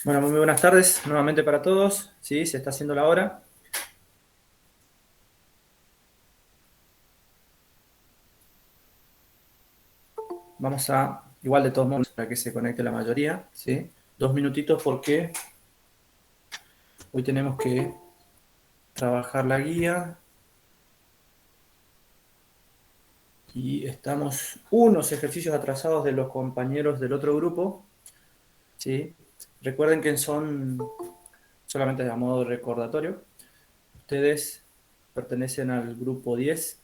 Bueno, muy buenas tardes nuevamente para todos. Sí, se está haciendo la hora. Vamos a, igual de todos modos, para que se conecte la mayoría, ¿sí? 2 minutitos porque hoy tenemos que trabajar la guía y estamos unos ejercicios atrasados de los compañeros del otro grupo, ¿sí? Recuerden que son solamente a modo recordatorio. Ustedes pertenecen al grupo 10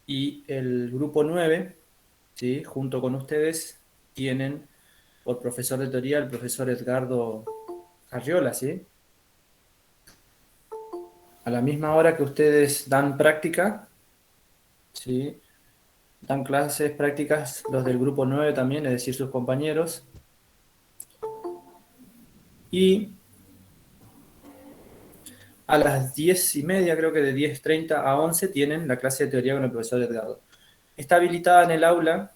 y el grupo 9, ¿sí? Junto con ustedes tienen por profesor de teoría el profesor Edgardo Carriola, ¿sí? A la misma hora que ustedes dan práctica, ¿sí? Dan clases prácticas los del grupo 9 también, es decir, sus compañeros. Y a las 10:30, creo que de 10:30 a 11, tienen la clase de teoría con el profesor Edgardo. Está habilitada en el aula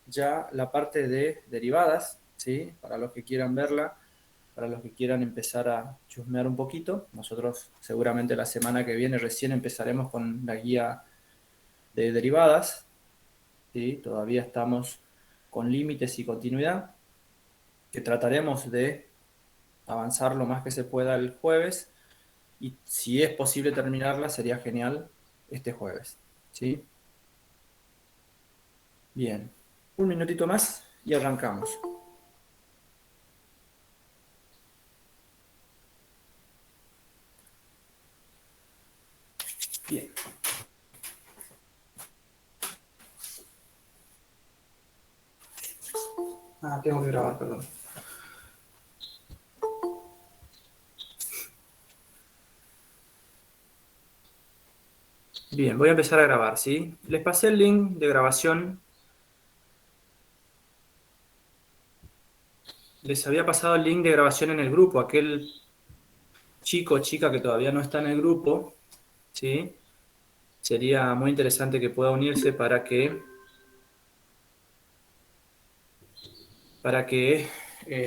ya la parte de derivadas, ¿sí? Para los que quieran verla, para los que quieran empezar a chusmear un poquito. Nosotros seguramente la semana que viene recién empezaremos con la guía de derivadas, ¿sí? Todavía estamos con límites y continuidad, que trataremos de avanzar lo más que se pueda el jueves, y si es posible terminarla sería genial este jueves, ¿sí? Bien, un minutito más y arrancamos. Bien. Tengo que grabar, perdón. Bien, voy a empezar a grabar, ¿sí? Les pasé el link de grabación. Les había pasado el link de grabación en el grupo. Aquel chico o chica que todavía no está en el grupo, ¿sí? Sería muy interesante que pueda unirse para que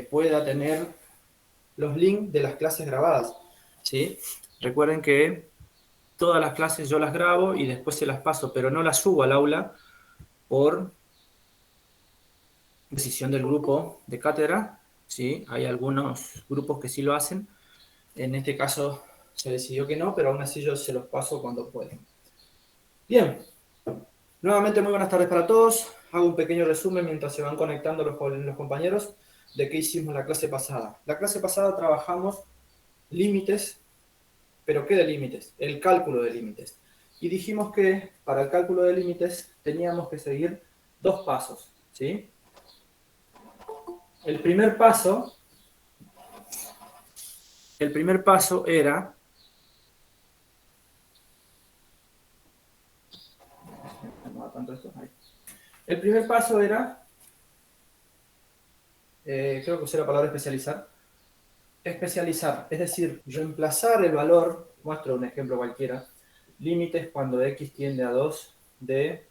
pueda tener los links de las clases grabadas, ¿sí? Recuerden que todas las clases yo las grabo y después se las paso, pero no las subo al aula por decisión del grupo de cátedra, ¿sí? Hay algunos grupos que sí lo hacen. En este caso se decidió que no, pero aún así yo se los paso cuando pueden. Bien, nuevamente muy buenas tardes para todos. Hago un pequeño resumen mientras se van conectando los compañeros de qué hicimos la clase pasada. La clase pasada trabajamos límites, pero ¿qué de límites? El cálculo de límites. Y dijimos que para el cálculo de límites teníamos que seguir dos pasos, ¿sí? El primer paso, el primer paso era... El primer paso era, creo que usé la palabra especializar, especializar, es decir, reemplazar el valor, muestro un ejemplo cualquiera, límites cuando x tiende a 2 de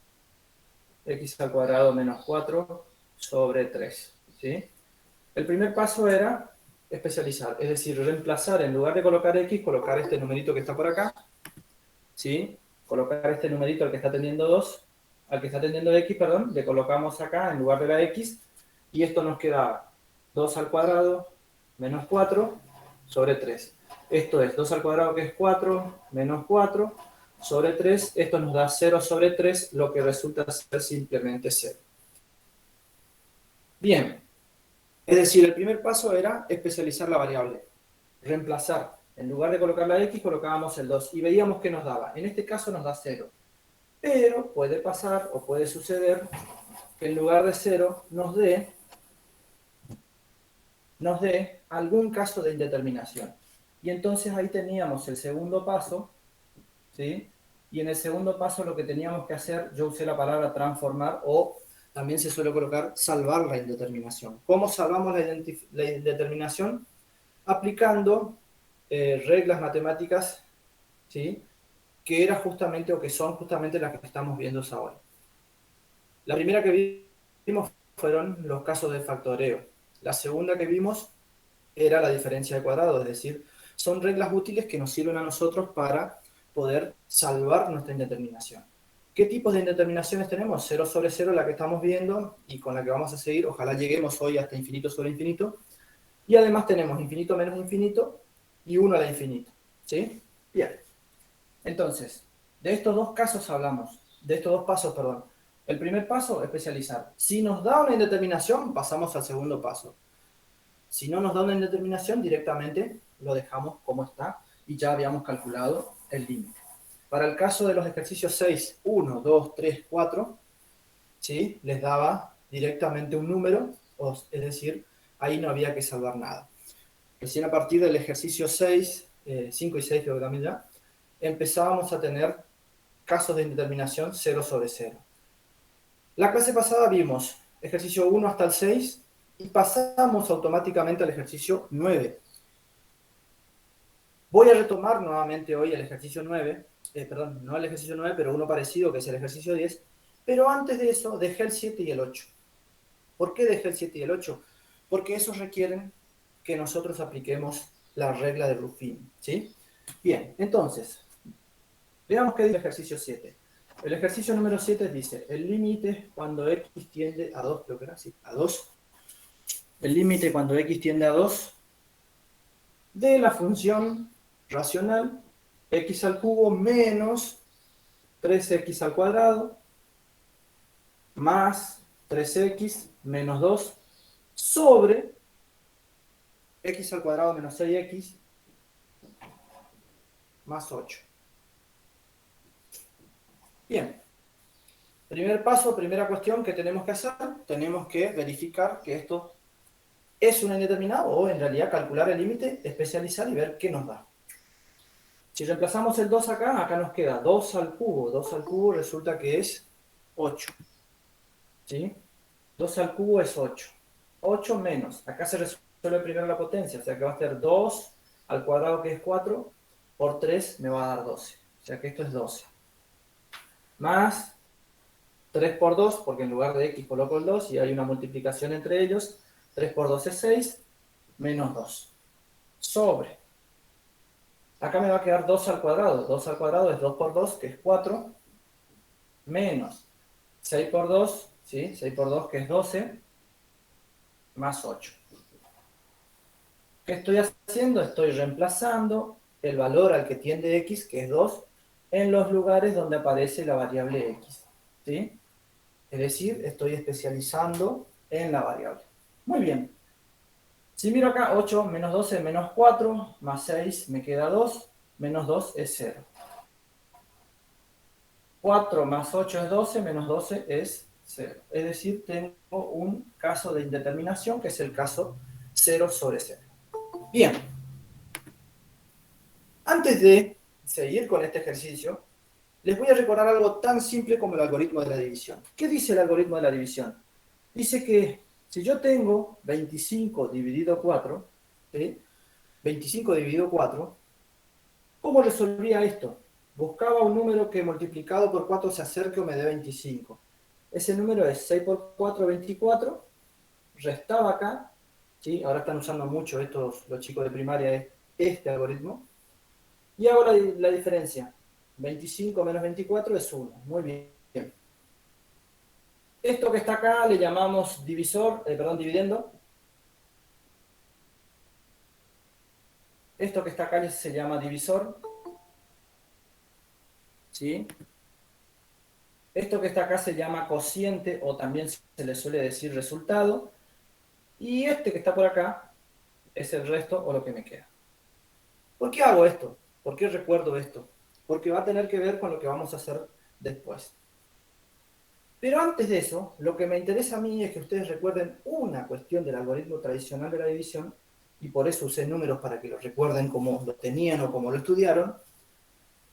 x al cuadrado menos 4 sobre 3, ¿sí? El primer paso era especializar, es decir, reemplazar, en lugar de colocar x, colocar este numerito que está por acá, ¿sí? Colocar este numerito al que está tendiendo 2, al que está tendiendo x, perdón, le colocamos acá en lugar de la x, y esto nos queda 2 al cuadrado menos 4 sobre 3. Esto es 2 al cuadrado, que es 4, menos 4 sobre 3. Esto nos da 0 sobre 3, lo que resulta ser simplemente 0. Bien, es decir, el primer paso era especializar la variable, reemplazar. En lugar de colocar la x, colocábamos el 2 y veíamos que nos daba. En este caso nos da 0. Pero puede pasar o puede suceder que en lugar de 0 nos dé algún caso de indeterminación. Y entonces ahí teníamos el segundo paso, ¿sí? Y en el segundo paso lo que teníamos que hacer, yo usé la palabra transformar, o también se suele colocar salvar la indeterminación. ¿Cómo salvamos la indeterminación? Aplicando reglas matemáticas, ¿sí? Que era justamente o que son justamente las que estamos viendo ahora. La primera que vimos fueron los casos de factoreo. La segunda que vimos era la diferencia de cuadrado, es decir, son reglas útiles que nos sirven a nosotros para poder salvar nuestra indeterminación. ¿Qué tipos de indeterminaciones tenemos? 0 sobre 0, la que estamos viendo y con la que vamos a seguir. Ojalá lleguemos hoy hasta infinito sobre infinito. Y además tenemos infinito menos infinito y 1 a la infinito. ¿Sí? Bien. Entonces, de estos dos casos hablamos, de estos dos pasos, perdón. El primer paso, especializar. Si nos da una indeterminación, pasamos al segundo paso. Si no nos da una indeterminación, directamente lo dejamos como está y ya habíamos calculado el límite. Para el caso de los ejercicios 6, 1, 2, 3, 4, ¿sí? Les daba directamente un número, es decir, ahí no había que salvar nada. Recién a partir del ejercicio 6, 5 y 6 creo que también ya, empezábamos a tener casos de indeterminación 0 sobre 0. La clase pasada vimos ejercicio 1 hasta el 6 y pasamos automáticamente al ejercicio 9. Voy a retomar nuevamente hoy el ejercicio 9, perdón, no el ejercicio 9, pero uno parecido que es el ejercicio 10, pero antes de eso dejé el 7 y el 8. ¿Por qué dejé el 7 y el 8? Porque esos requieren que nosotros apliquemos la regla de Ruffin, ¿sí? Bien, entonces, veamos qué dice el ejercicio 7. El ejercicio número 7 dice, el límite cuando x tiende a 2, creo que era así, a 2. El límite cuando x tiende a 2 de la función racional x al cubo menos 3x al cuadrado más 3x menos 2 sobre x al cuadrado menos 6x más 8. Bien. Primer paso, primera cuestión que tenemos que hacer, tenemos que verificar que esto es un indeterminado o en realidad calcular el límite, especializar y ver qué nos da. Si reemplazamos el 2 acá, acá nos queda 2 al cubo. 2 al cubo resulta que es 8. ¿Sí? 2 al cubo es 8. 8 menos, acá se resuelve primero la potencia, o sea que va a ser 2 al cuadrado que es 4, por 3 me va a dar 12. O sea que esto es 12. Más 3 por 2, porque en lugar de x coloco el 2 y hay una multiplicación entre ellos. 3 por 2 es 6, menos 2. Sobre. Acá me va a quedar 2 al cuadrado. 2 al cuadrado es 2 por 2, que es 4, menos 6 por 2, ¿sí? 6 por 2, que es 12, más 8. ¿Qué estoy haciendo? Estoy reemplazando el valor al que tiende x, que es 2, en los lugares donde aparece la variable x. ¿Sí? Es decir, estoy especializando en la variable. Muy bien. Si miro acá, 8 menos 12 es menos 4, más 6 me queda 2, menos 2 es 0. 4 más 8 es 12, menos 12 es 0. Es decir, tengo un caso de indeterminación que es el caso 0 sobre 0. Bien. Antes de seguir con este ejercicio, les voy a recordar algo tan simple como el algoritmo de la división. ¿Qué dice el algoritmo de la división? Dice que si yo tengo 25 dividido 4, ¿sí? 25 dividido 4, ¿cómo resolvía esto? Buscaba un número que multiplicado por 4 se acerque o me dé 25. Ese número es 6 por 4, 24. Restaba acá, ¿sí? Ahora están usando mucho los chicos de primaria este algoritmo. Y hago la diferencia. 25 menos 24 es 1. Muy bien. Esto que está acá le llamamos dividendo. Esto que está acá se llama divisor. ¿Sí? Esto que está acá se llama cociente o también se le suele decir resultado. Y este que está por acá es el resto o lo que me queda. ¿Por qué hago esto? ¿Por qué recuerdo esto? Porque va a tener que ver con lo que vamos a hacer después. Pero antes de eso, lo que me interesa a mí es que ustedes recuerden una cuestión del algoritmo tradicional de la división, y por eso usé números para que lo recuerden como lo tenían o como lo estudiaron.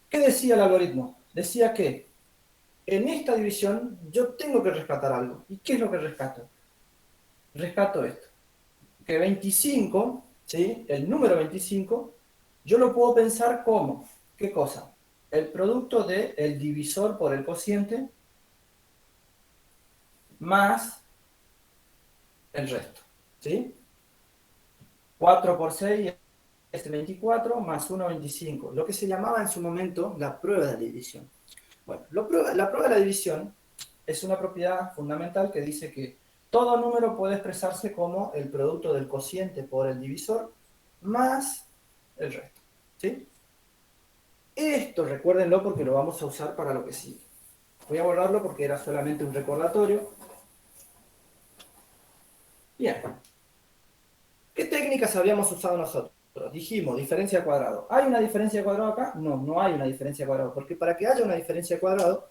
¿Qué decía el algoritmo? Decía que en esta división yo tengo que rescatar algo. ¿Y qué es lo que rescato? Rescato esto. Que 25, ¿sí? El número 25, yo lo puedo pensar como, ¿qué cosa? El producto del divisor por el cociente más el resto, ¿sí? 4 por 6 es 24, más 1, 25. Lo que se llamaba en su momento la prueba de división. Bueno, la prueba de la división es una propiedad fundamental que dice que todo número puede expresarse como el producto del cociente por el divisor más el resto. ¿Sí? Esto recuérdenlo porque lo vamos a usar para lo que sigue. Voy a borrarlo porque era solamente un recordatorio. Bien. ¿Qué técnicas habíamos usado nosotros? Dijimos diferencia de cuadrado. ¿Hay una diferencia de cuadrado acá? No, no hay una diferencia de cuadrado. Porque para que haya una diferencia de cuadrado,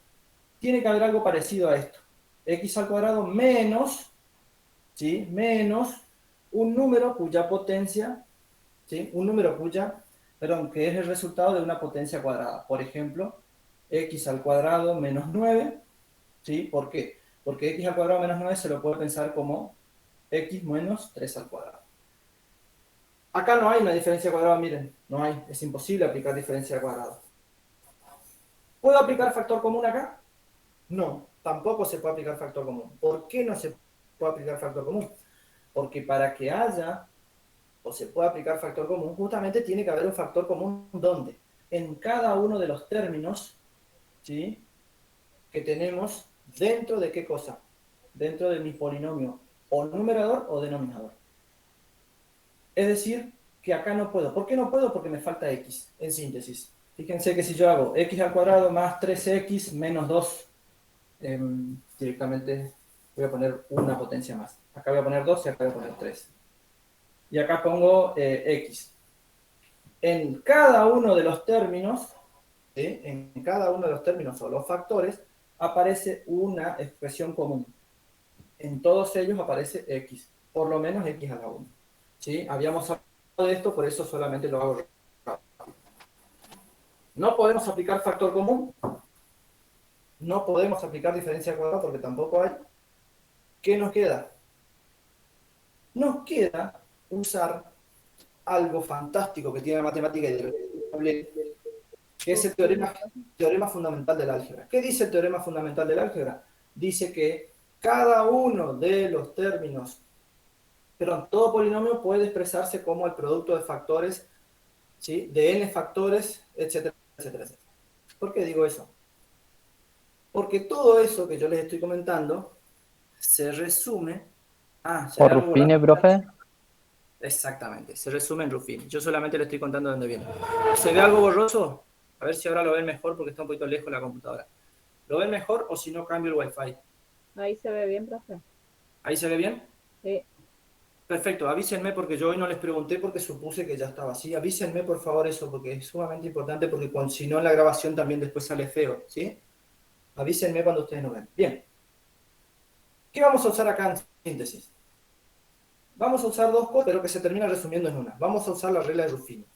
tiene que haber algo parecido a esto. X al cuadrado menos, ¿sí? Menos un número cuya potencia, ¿sí? Un número cuya, perdón, que es el resultado de una potencia cuadrada. Por ejemplo, x al cuadrado menos 9, ¿sí? ¿Por qué? Porque x al cuadrado menos 9 se lo puede pensar como x menos 3 al cuadrado. Acá no hay una diferencia de cuadrado, miren, no hay, es imposible aplicar diferencia de cuadrado. ¿Puedo aplicar factor común acá? No, tampoco se puede aplicar factor común. ¿Por qué no se puede aplicar factor común? Porque para que haya o se pueda aplicar factor común, justamente tiene que haber un factor común donde en cada uno de los términos, ¿sí? Que tenemos dentro de qué cosa, dentro de mi polinomio o numerador o denominador. Es decir, que acá no puedo. ¿Por qué no puedo? Porque me falta x, en síntesis. Fíjense que si yo hago x al cuadrado más 3x menos 2, directamente voy a poner una potencia más. Acá voy a poner 2 y acá voy a poner 3. Y acá pongo x. En cada uno de los términos, ¿sí? En cada uno de los términos o los factores, aparece una expresión común. En todos ellos aparece x, por lo menos x a la 1. ¿Sí? Habíamos hablado de esto, por eso solamente lo hago rápido. No podemos aplicar factor común, no podemos aplicar diferencia de cuadrado porque tampoco hay. ¿Qué nos queda? Nos queda usar algo fantástico que tiene la matemática y que es el teorema fundamental del álgebra. ¿Qué dice el teorema fundamental del álgebra? Dice que cada uno de los términos, perdón, todo polinomio puede expresarse como el producto de factores, ¿sí? De n factores, etcétera, etcétera, etcétera. ¿Por qué digo eso? Porque todo eso que yo les estoy comentando se resume... Ah, ¿se ve ¿Por algo borrado? Ruffini, profe? Exactamente, se resume en Ruffini. Yo solamente le estoy contando de dónde viene. ¿Se ve algo borroso? A ver si ahora lo ven mejor porque está un poquito lejos la computadora. ¿Lo ven mejor o si no cambio el Wi-Fi? Ahí se ve bien, profe. ¿Ahí se ve bien? Sí. Perfecto, avísenme porque yo hoy no les pregunté porque supuse que ya estaba así. Avísenme por favor eso porque es sumamente importante porque si no en la grabación también después sale feo, ¿sí? Avísenme cuando ustedes no ven. Bien. ¿Qué vamos a usar acá en síntesis? Vamos a usar dos cosas, pero que se termina resumiendo en una. Vamos a usar la regla de Ruffini.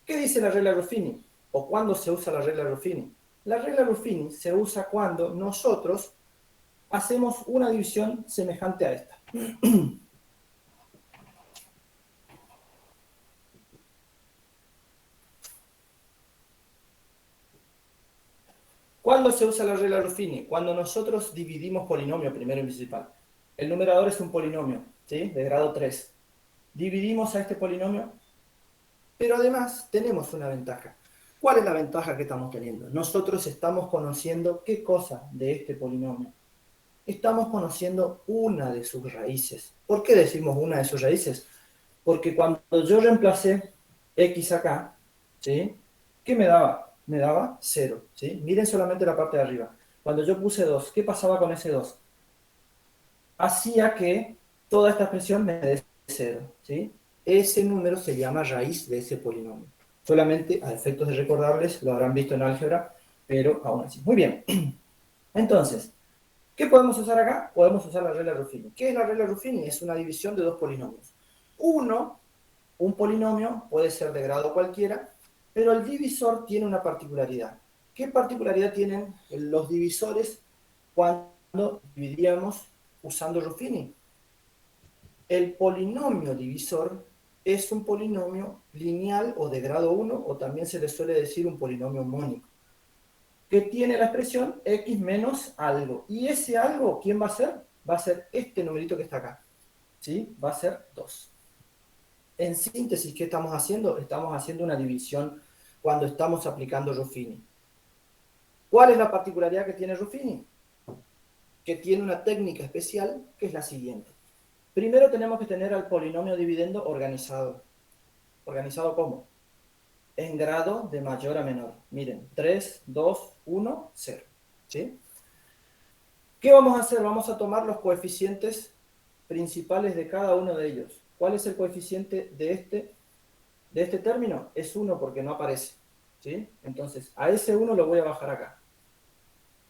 ¿Qué dice la regla de Ruffini? ¿O cuándo se usa la regla de Ruffini? La regla de Ruffini se usa cuando nosotros hacemos una división semejante a esta. ¿Cuándo se usa la regla de Ruffini? Cuando nosotros dividimos polinomio primero y principal. El numerador es un polinomio, ¿sí? De grado 3. Dividimos a este polinomio, pero además tenemos una ventaja. ¿Cuál es la ventaja que estamos teniendo? Nosotros estamos conociendo qué cosa de este polinomio. Estamos conociendo una de sus raíces. ¿Por qué decimos una de sus raíces? Porque cuando yo reemplacé x acá, ¿sí? ¿Qué me daba? Me daba 0, ¿sí? Miren solamente la parte de arriba. Cuando yo puse 2, ¿qué pasaba con ese 2? Hacía que toda esta expresión me dé 0, ¿sí? Ese número se llama raíz de ese polinomio. Solamente a efectos de recordarles, lo habrán visto en álgebra, pero aún así. Muy bien. Entonces, ¿qué podemos usar acá? Podemos usar la regla de Ruffini. ¿Qué es la regla de Ruffini? Es una división de dos polinomios. Un polinomio puede ser de grado cualquiera, pero el divisor tiene una particularidad. ¿Qué particularidad tienen los divisores cuando dividiríamos usando Ruffini? El polinomio divisor es un polinomio lineal o de grado 1, o también se le suele decir un polinomio mónico, que tiene la expresión x menos algo. ¿Y ese algo quién va a ser? Va a ser este numerito que está acá. ¿Sí? Va a ser 2. En síntesis, ¿qué estamos haciendo? Estamos haciendo una división cuando estamos aplicando Ruffini. ¿Cuál es la particularidad que tiene Ruffini? Que tiene una técnica especial que es la siguiente. Primero tenemos que tener al polinomio dividendo organizado. ¿Organizado cómo? En grado de mayor a menor. Miren, 3, 2, 1, 0. ¿Sí? ¿Qué vamos a hacer? Vamos a tomar los coeficientes principales de cada uno de ellos. ¿Cuál es el coeficiente de este término? Es 1 porque no aparece. ¿Sí? Entonces, a ese 1 lo voy a bajar acá.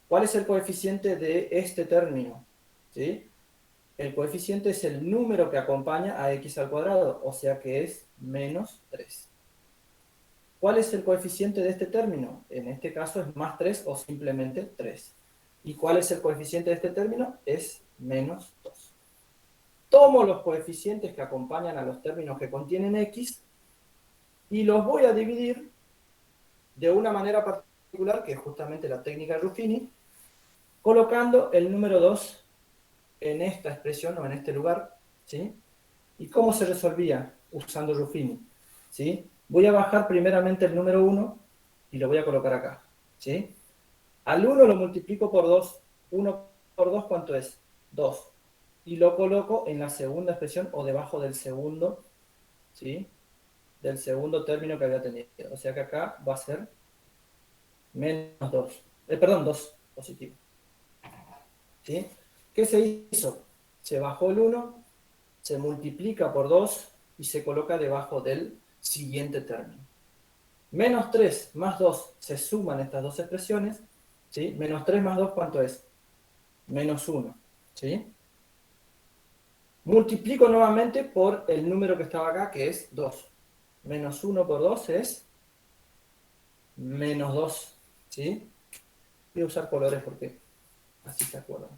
¿Cuál es el coeficiente de este término? ¿Sí? El coeficiente es el número que acompaña a x al cuadrado, o sea que es menos 3. ¿Cuál es el coeficiente de este término? En este caso es más 3 o simplemente 3. ¿Y cuál es el coeficiente de este término? Es menos 2. Tomo los coeficientes que acompañan a los términos que contienen x y los voy a dividir de una manera particular, que es justamente la técnica de Ruffini, colocando el número 2 en esta expresión o en este lugar, ¿sí? ¿Y cómo se resolvía? Usando Ruffini, ¿sí? Voy a bajar primeramente el número 1 y lo voy a colocar acá, ¿sí? Al 1 lo multiplico por 2. 1 por 2, ¿cuánto es? 2. Y lo coloco en la segunda expresión o debajo del segundo, ¿sí? Del segundo término que había tenido. O sea que acá va a ser menos 2. Perdón, 2 positivo. ¿Sí? ¿Qué se hizo? Se bajó el 1, se multiplica por 2 y se coloca debajo del siguiente término. Menos 3 más 2, se suman estas dos expresiones, ¿sí? Menos 3 más 2, ¿cuánto es? Menos 1, ¿sí? Multiplico nuevamente por el número que estaba acá, que es 2. Menos 1 por 2 es menos 2, ¿sí? Voy a usar colores porque así se acuerdan.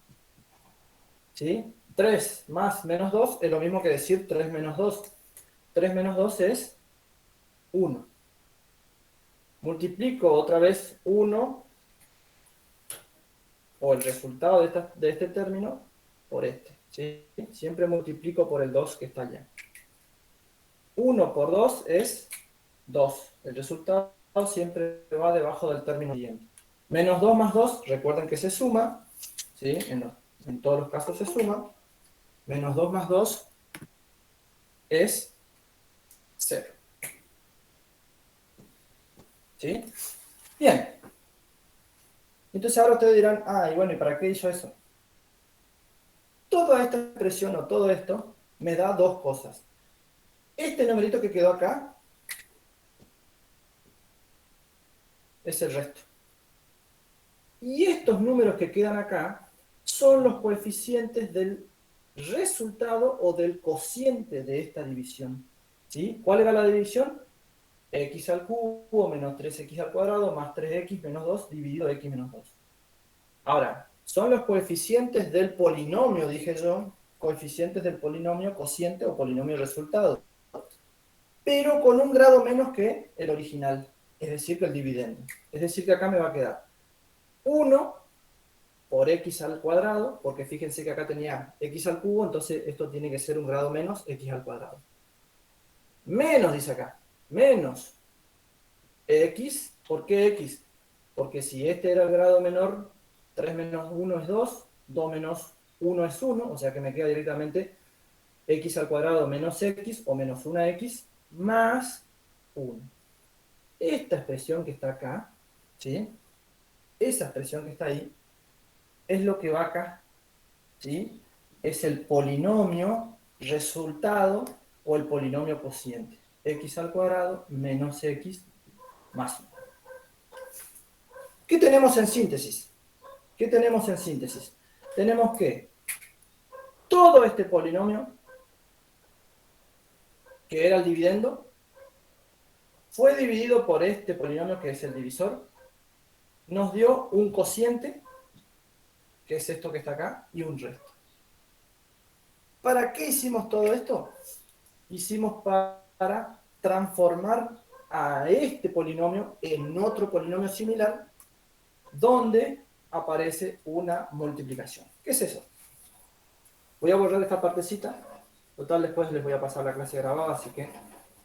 ¿Sí? 3 más menos 2 es lo mismo que decir 3 menos 2. 3 menos 2 es 1. Multiplico otra vez 1, o el resultado de este término, por este. ¿Sí? Siempre multiplico por el 2 que está allá. 1 por 2 es 2. El resultado siempre va debajo del término siguiente. Menos 2 más 2, recuerden que se suma, ¿sí? En todos los casos se suma. Menos 2 más 2 es 0. ¿Sí? Bien. Entonces ahora ustedes dirán, y bueno, ¿y para qué hizo eso? Toda esta expresión o todo esto me da dos cosas. Este numerito que quedó acá es el resto. Y estos números que quedan acá son los coeficientes del resultado o del cociente de esta división. ¿Sí? ¿Cuál era la división? X al cubo menos 3x al cuadrado más 3x menos 2 dividido x menos 2. Ahora, son los coeficientes del polinomio, dije yo, coeficientes del polinomio cociente o polinomio resultado, pero con un grado menos que el original, es decir, que el dividendo. Es decir, que acá me va a quedar 1 por x al cuadrado, porque fíjense que acá tenía x al cubo, entonces esto tiene que ser un grado menos x al cuadrado. Menos, dice acá, menos x, ¿por qué x? Porque si este era el grado menor, 3 menos 1 es 2, 2 menos 1 es 1, o sea que me queda directamente x al cuadrado menos x o menos 1x más 1. Esta expresión que está acá, ¿sí? Esa expresión que está ahí, es lo que va acá, ¿sí? Es el polinomio resultado o el polinomio cociente. X al cuadrado menos x más 1. ¿Qué tenemos en síntesis? ¿Qué tenemos en síntesis? Tenemos que todo este polinomio, que era el dividendo, fue dividido por este polinomio que es el divisor, nos dio un cociente, que es esto que está acá, y un resto. ¿Para qué hicimos todo esto? Hicimos para transformar a este polinomio en otro polinomio similar, donde aparece una multiplicación. ¿Qué es eso? Voy a borrar esta partecita, Total, después les voy a pasar la clase grabada, así que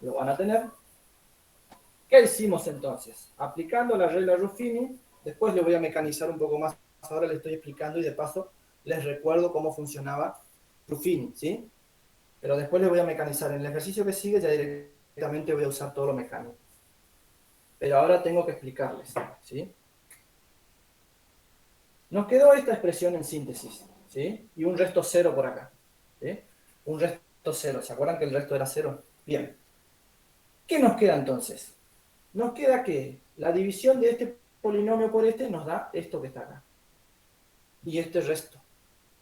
lo van a tener. ¿Qué hicimos entonces? Aplicando la regla Ruffini, después le voy a mecanizar un poco más. Ahora les estoy explicando y de paso les recuerdo cómo funcionaba Ruffini, ¿sí? Pero después les voy a mecanizar. En el ejercicio que sigue ya directamente voy a usar todo lo mecánico. Pero ahora tengo que explicarles, ¿sí? Nos quedó esta expresión en síntesis, ¿sí? Y un resto cero por acá, ¿sí? Un resto cero. ¿Se acuerdan que el resto era cero? Bien. ¿Qué nos queda entonces? Nos queda que la división de este polinomio por este nos da esto que está acá. Y este resto.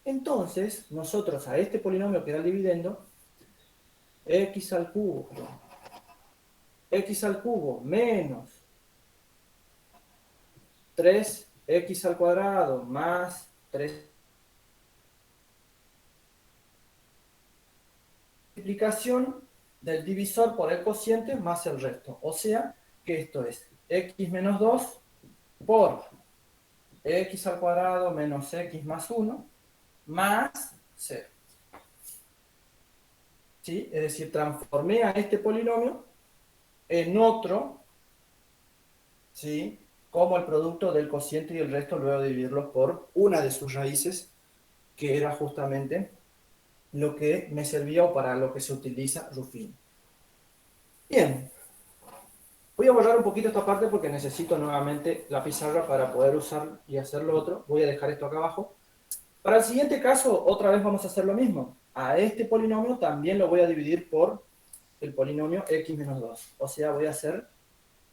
Entonces, nosotros a este polinomio que era el dividendo, x al cubo, x al cubo menos 3x al cuadrado más 3 multiplicación del divisor por el cociente más el resto. O sea que esto es x menos 2 por x al cuadrado menos x más 1 más 0. ¿Sí? Es decir, transformé a este polinomio en otro, ¿sí? Como el producto del cociente y el resto, luego de dividirlos por una de sus raíces, que era justamente lo que me servía o para lo que se utiliza Ruffini. Bien, voy a borrar un poquito esta parte porque necesito nuevamente la pizarra para poder usar y hacer lo otro. Voy a dejar esto acá abajo. Para el siguiente caso, otra vez vamos a hacer lo mismo. A este polinomio también lo voy a dividir por el polinomio x menos 2. O sea, voy a hacer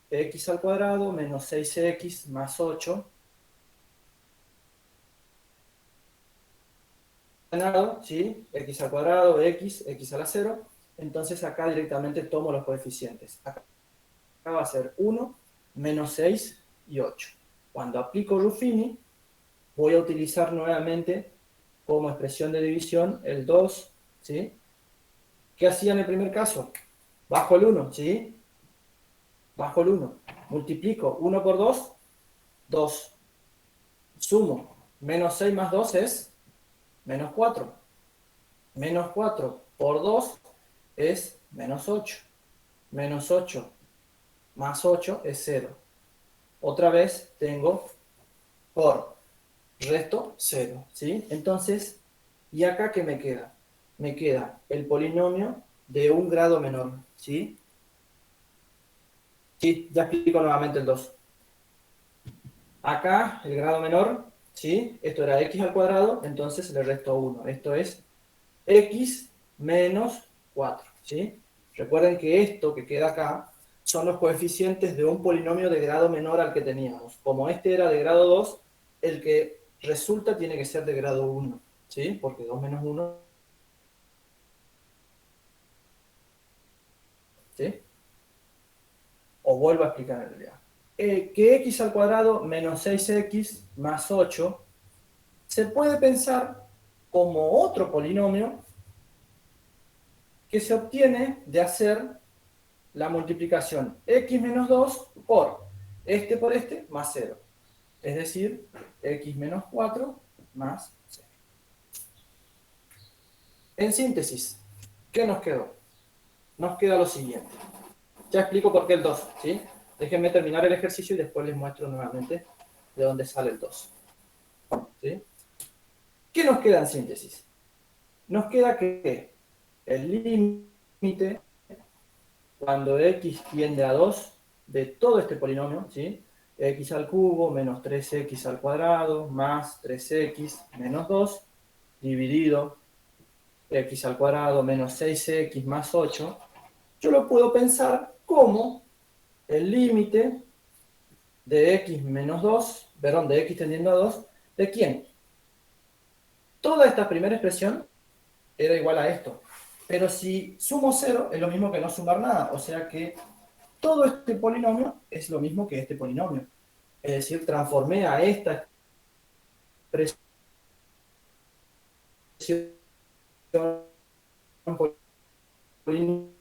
x al cuadrado menos 6x más 8. ¿Sí? X al cuadrado, x a la 0. Entonces acá directamente tomo los coeficientes. Acá va a ser 1, menos 6 y 8. Cuando aplico Ruffini, voy a utilizar nuevamente como expresión de división el 2, ¿sí? ¿Qué hacía en el primer caso? Bajo el 1, ¿sí? Bajo el 1. Multiplico 1 por 2, 2. Sumo. Menos 6 más 2 es menos 4. Menos 4 por 2 es menos 8. Menos 8 más 8 es 0. Otra vez tengo por resto 0, ¿sí? Entonces, ¿y acá qué me queda? Me queda el polinomio de un grado menor, ¿sí? Sí, ya explico nuevamente el 2. Acá, el grado menor, ¿sí? Esto era x al cuadrado, entonces le resto 1. Esto es x menos 4, ¿sí? Recuerden que esto que queda acá son los coeficientes de un polinomio de grado menor al que teníamos. Como este era de grado 2, el que resulta tiene que ser de grado 1, ¿sí? Porque 2 menos 1, ¿sí? O vuelvo a explicar en realidad. Que x al cuadrado menos 6x más 8 se puede pensar como otro polinomio que se obtiene de hacer la multiplicación x menos 2 por este más 0. Es decir, x menos 4 más 0. En síntesis, ¿qué nos quedó? Nos queda lo siguiente. Ya explico por qué el 2, ¿sí? Déjenme terminar el ejercicio y después les muestro nuevamente de dónde sale el 2. ¿Sí? ¿Qué nos queda en síntesis? Nos queda que el límite cuando x tiende a 2 de todo este polinomio, ¿sí? X al cubo menos 3x al cuadrado más 3x menos 2 dividido x al cuadrado menos 6x más 8, yo lo puedo pensar como el límite de x menos 2, perdón, de x tendiendo a 2, ¿de quién? Toda esta primera expresión era igual a esto. Pero si sumo 0 es lo mismo que no sumar nada, o sea que todo este polinomio es lo mismo que este polinomio. Es decir, transformé a esta expresión polinómica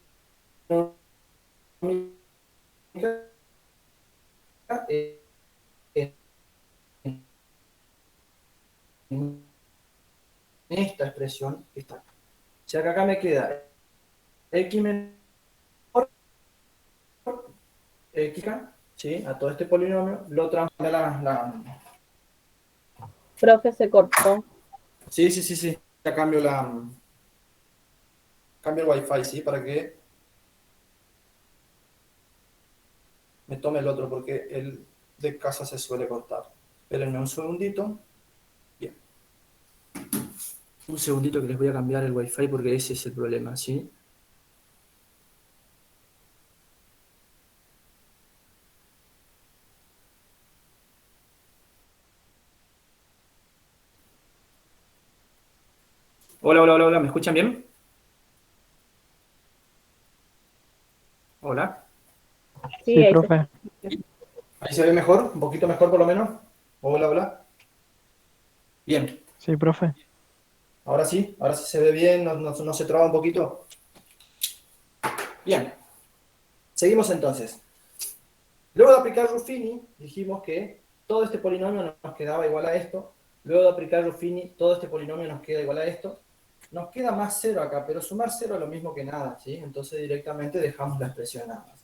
en esta expresión que está acá. sea que acá me queda x menor x, ¿sí? A todo este polinomio, lo transformé Profe, se cortó. Sí. Ya cambio el wifi, ¿sí? Para que me tome el otro, porque el de casa se suele cortar. Espérenme un segundito. Bien. Un segundito que les voy a cambiar el wifi porque ese es el problema, ¿sí? Hola, ¿me escuchan bien? Hola. Sí, Sí, ahí se profe. escucha. ¿Ahí se ve mejor? ¿Un poquito mejor por lo menos? Hola. Bien. Sí, profe. Ahora sí se ve bien, no se traba un poquito. Bien. Seguimos entonces. Luego de aplicar Ruffini, dijimos que todo este polinomio nos quedaba igual a esto. Luego de aplicar Ruffini, todo este polinomio nos queda igual a esto. Nos queda más 0 acá, pero sumar 0 es lo mismo que nada, ¿sí? Entonces directamente dejamos la expresión nada más.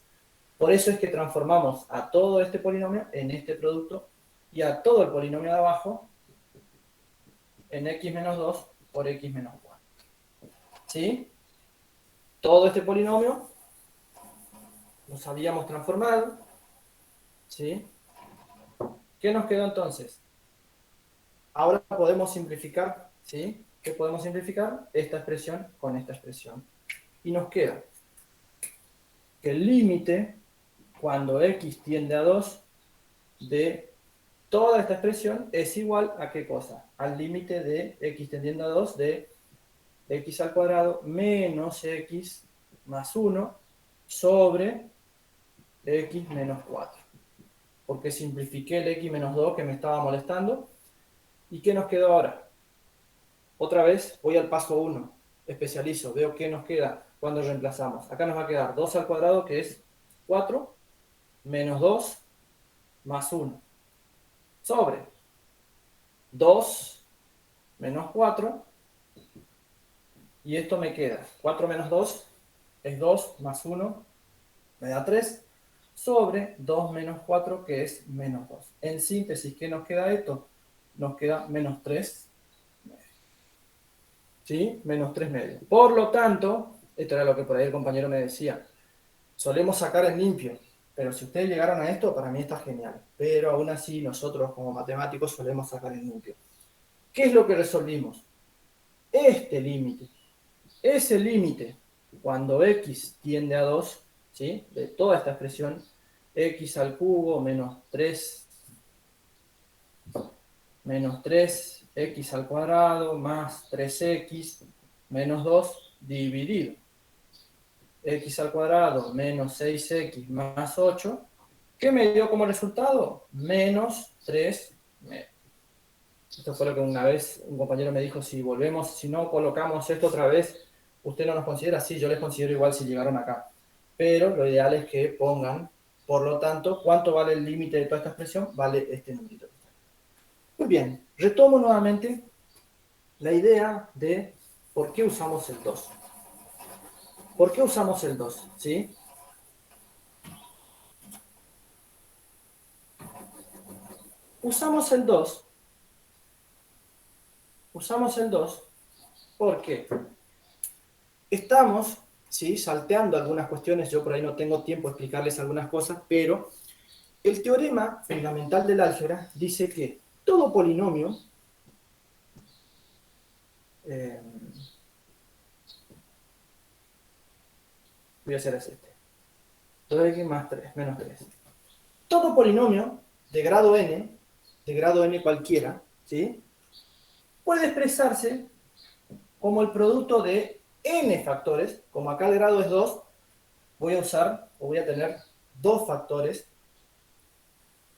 Por eso es que transformamos a todo este polinomio en este producto y a todo el polinomio de abajo en x menos 2 por x menos 4. ¿Sí? Todo este polinomio nos habíamos transformado. ¿Sí? ¿Qué nos quedó entonces? Ahora podemos simplificar, ¿sí? ¿Qué podemos simplificar? Esta expresión con esta expresión. Y nos queda que el límite, cuando x tiende a 2, de toda esta expresión es igual a ¿qué cosa? Al límite de x tendiendo a 2 de x al cuadrado menos x más 1 sobre x menos 4. Porque simplifiqué el x menos 2 que me estaba molestando. ¿Y qué nos quedó ahora? Otra vez voy al paso 1, especializo, veo qué nos queda cuando reemplazamos. Acá nos va a quedar 2 al cuadrado, que es 4, menos 2 más 1, sobre 2 menos 4, y esto me queda 4 menos 2 es 2 más 1, me da 3, sobre 2 menos 4, que es menos 2. En síntesis, ¿qué nos queda esto? Nos queda menos 3, ¿sí? Menos 3 medios. Por lo tanto, esto era lo que por ahí el compañero me decía, solemos sacar en limpio, pero si ustedes llegaron a esto, para mí está genial. Pero aún así, nosotros como matemáticos solemos sacar en limpio. ¿Qué es lo que resolvimos? Este límite. Ese límite, cuando x tiende a 2, ¿sí? De toda esta expresión, x al cubo menos 3 x al cuadrado más 3x menos 2 dividido x al cuadrado menos 6x más 8, ¿qué me dio como resultado? Menos 3 medios. Esto fue lo que una vez un compañero me dijo, si no colocamos esto otra vez, ¿usted no nos considera? Sí, yo les considero igual si llegaron acá. Pero lo ideal es que pongan, por lo tanto, ¿cuánto vale el límite de toda esta expresión? Vale este numerito. Muy bien, retomo nuevamente la idea de por qué usamos el 2. ¿Por qué usamos el 2? ¿Sí? Usamos el 2 porque estamos, ¿sí? Salteando algunas cuestiones, yo por ahí no tengo tiempo de explicarles algunas cosas, pero el teorema fundamental del álgebra dice que todo polinomio, eh, voy a hacer así, 2x más 3, menos 3. Todo polinomio de grado n cualquiera, ¿sí? Puede expresarse como el producto de n factores, como acá el grado es 2, voy a tener dos factores,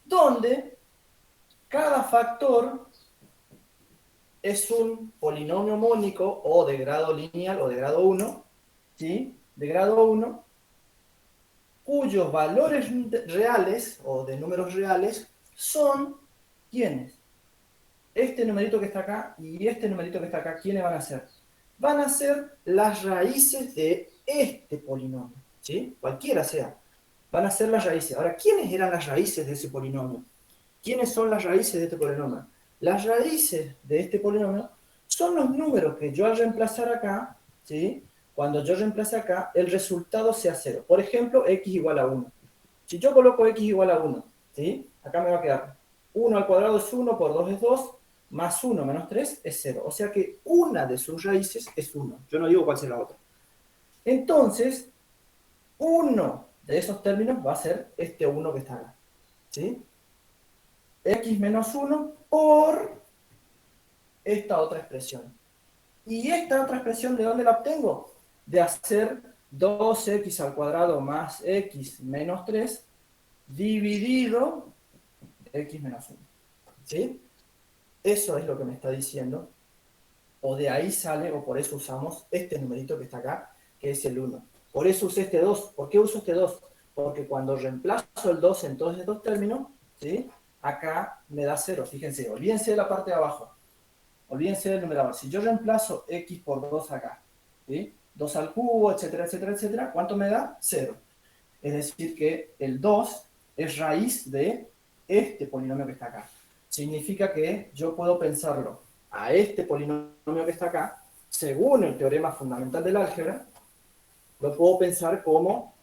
donde cada factor es un polinomio mónico o de grado lineal o de grado 1, ¿sí? De grado 1, cuyos valores reales o de números reales son ¿quiénes? Este numerito que está acá y este numerito que está acá, ¿quiénes van a ser? van a ser las raíces de este polinomio, ¿sí? Cualquiera sea, van a ser las raíces. Ahora, ¿quiénes eran las raíces de ese polinomio? ¿Quiénes son las raíces de este polinomio? Las raíces de este polinomio son los números que yo al reemplazar acá, ¿sí? Cuando yo reemplace acá, el resultado sea 0. Por ejemplo, x igual a 1. Si yo coloco x igual a 1, ¿sí? Acá me va a quedar 1 al cuadrado es 1, por 2 es 2, más 1 menos 3 es 0. O sea que una de sus raíces es 1. Yo no digo cuál será la otra. Entonces, uno de esos términos va a ser este 1 que está acá, ¿sí? X menos 1 por esta otra expresión. ¿Y esta otra expresión de dónde la obtengo? De hacer 2x al cuadrado más x menos 3 dividido x menos 1. ¿Sí? Eso es lo que me está diciendo. O de ahí sale, o por eso usamos este numerito que está acá, que es el 1. Por eso usé este 2. ¿Por qué uso este 2? Porque cuando reemplazo el 2 en todos estos términos, ¿sí? Acá me da 0. Fíjense, olvídense de la parte de abajo. Olvídense del numerador. Si yo reemplazo x por 2 acá, ¿sí? 2 al cubo, etcétera, etcétera, etcétera, ¿cuánto me da? 0. Es decir, que el 2 es raíz de este polinomio que está acá. Significa que yo puedo pensarlo a este polinomio que está acá, según el teorema fundamental del álgebra, lo puedo pensar como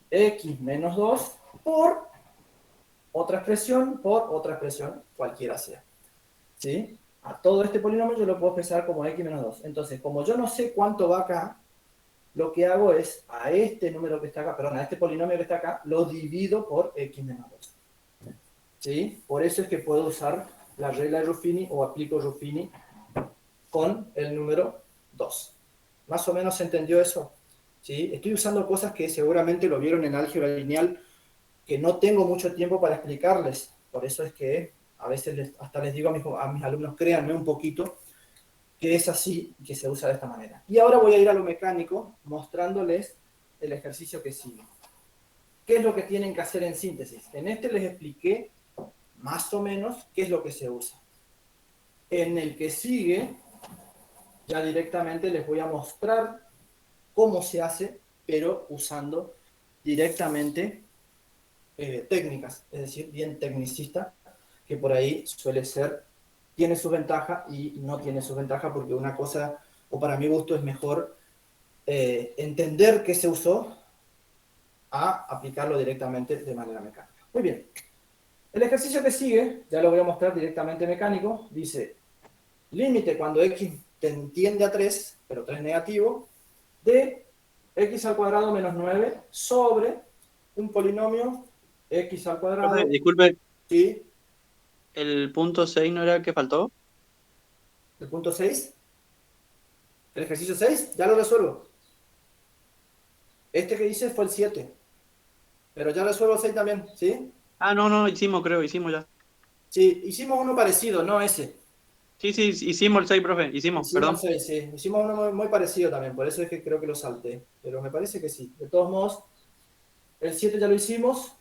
x menos 2 por otra expresión, cualquiera sea. ¿Sí? A todo este polinomio yo lo puedo expresar como x menos 2. Entonces, como yo no sé cuánto va acá, lo que hago es a este número que está acá, perdón, a este polinomio que está acá, lo divido por x menos 2. ¿Sí? Por eso es que puedo usar la regla de Ruffini o aplico Ruffini con el número 2. ¿Más o menos se entendió eso? ¿Sí? Estoy usando cosas que seguramente lo vieron en álgebra lineal, que no tengo mucho tiempo para explicarles. Por eso es que a veces hasta les digo a mis alumnos, créanme un poquito, que es así y que se usa de esta manera. Y ahora voy a ir a lo mecánico mostrándoles el ejercicio que sigue. ¿Qué es lo que tienen que hacer en síntesis? En este les expliqué más o menos qué es lo que se usa. En el que sigue, ya directamente les voy a mostrar cómo se hace, pero usando directamente técnicas, es decir, bien tecnicista, que por ahí suele ser, tiene su ventaja y no tiene su ventaja, porque una cosa, o para mi gusto, es mejor entender qué se usó a aplicarlo directamente de manera mecánica. Muy bien. El ejercicio que sigue, ya lo voy a mostrar directamente mecánico, dice, límite cuando x tiende a 3, pero 3 negativo, de x al cuadrado menos 9 sobre un polinomio x al Profe, cuadrado, disculpe, ¿sí? ¿el punto 6 no era el que faltó? El punto 6, el ejercicio 6, ya lo resuelvo. Este que hice fue el 7, pero ya resuelvo el 6 también, ¿sí? Ah, no, no, hicimos, creo, hicimos ya. Sí, hicimos uno parecido, no ese. Sí, sí, hicimos el 6, profe, hicimos, Hicimos perdón. 6, sí. Hicimos uno muy parecido también, por eso es que creo que lo salté. Pero me parece que sí. De todos modos, el 7 ya lo hicimos.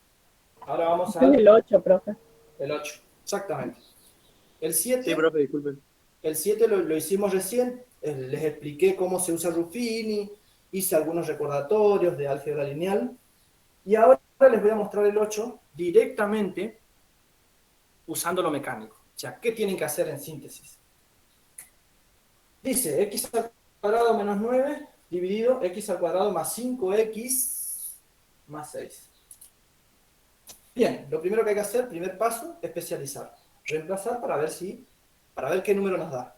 Ahora vamos Este es al el 8, profe. el 8. Exactamente. El Sí, 7, profe, disculpe. el 7 lo hicimos recién. Les expliqué cómo se usa Ruffini. Hice algunos recordatorios de álgebra lineal. Y ahora les voy a mostrar el 8 directamente usando lo mecánico. O sea, ¿qué tienen que hacer en síntesis? Dice x al cuadrado menos 9 dividido x al cuadrado más 5x más 6. Bien, lo primero que hay que hacer, primer paso, especializar. Reemplazar para ver qué número nos da.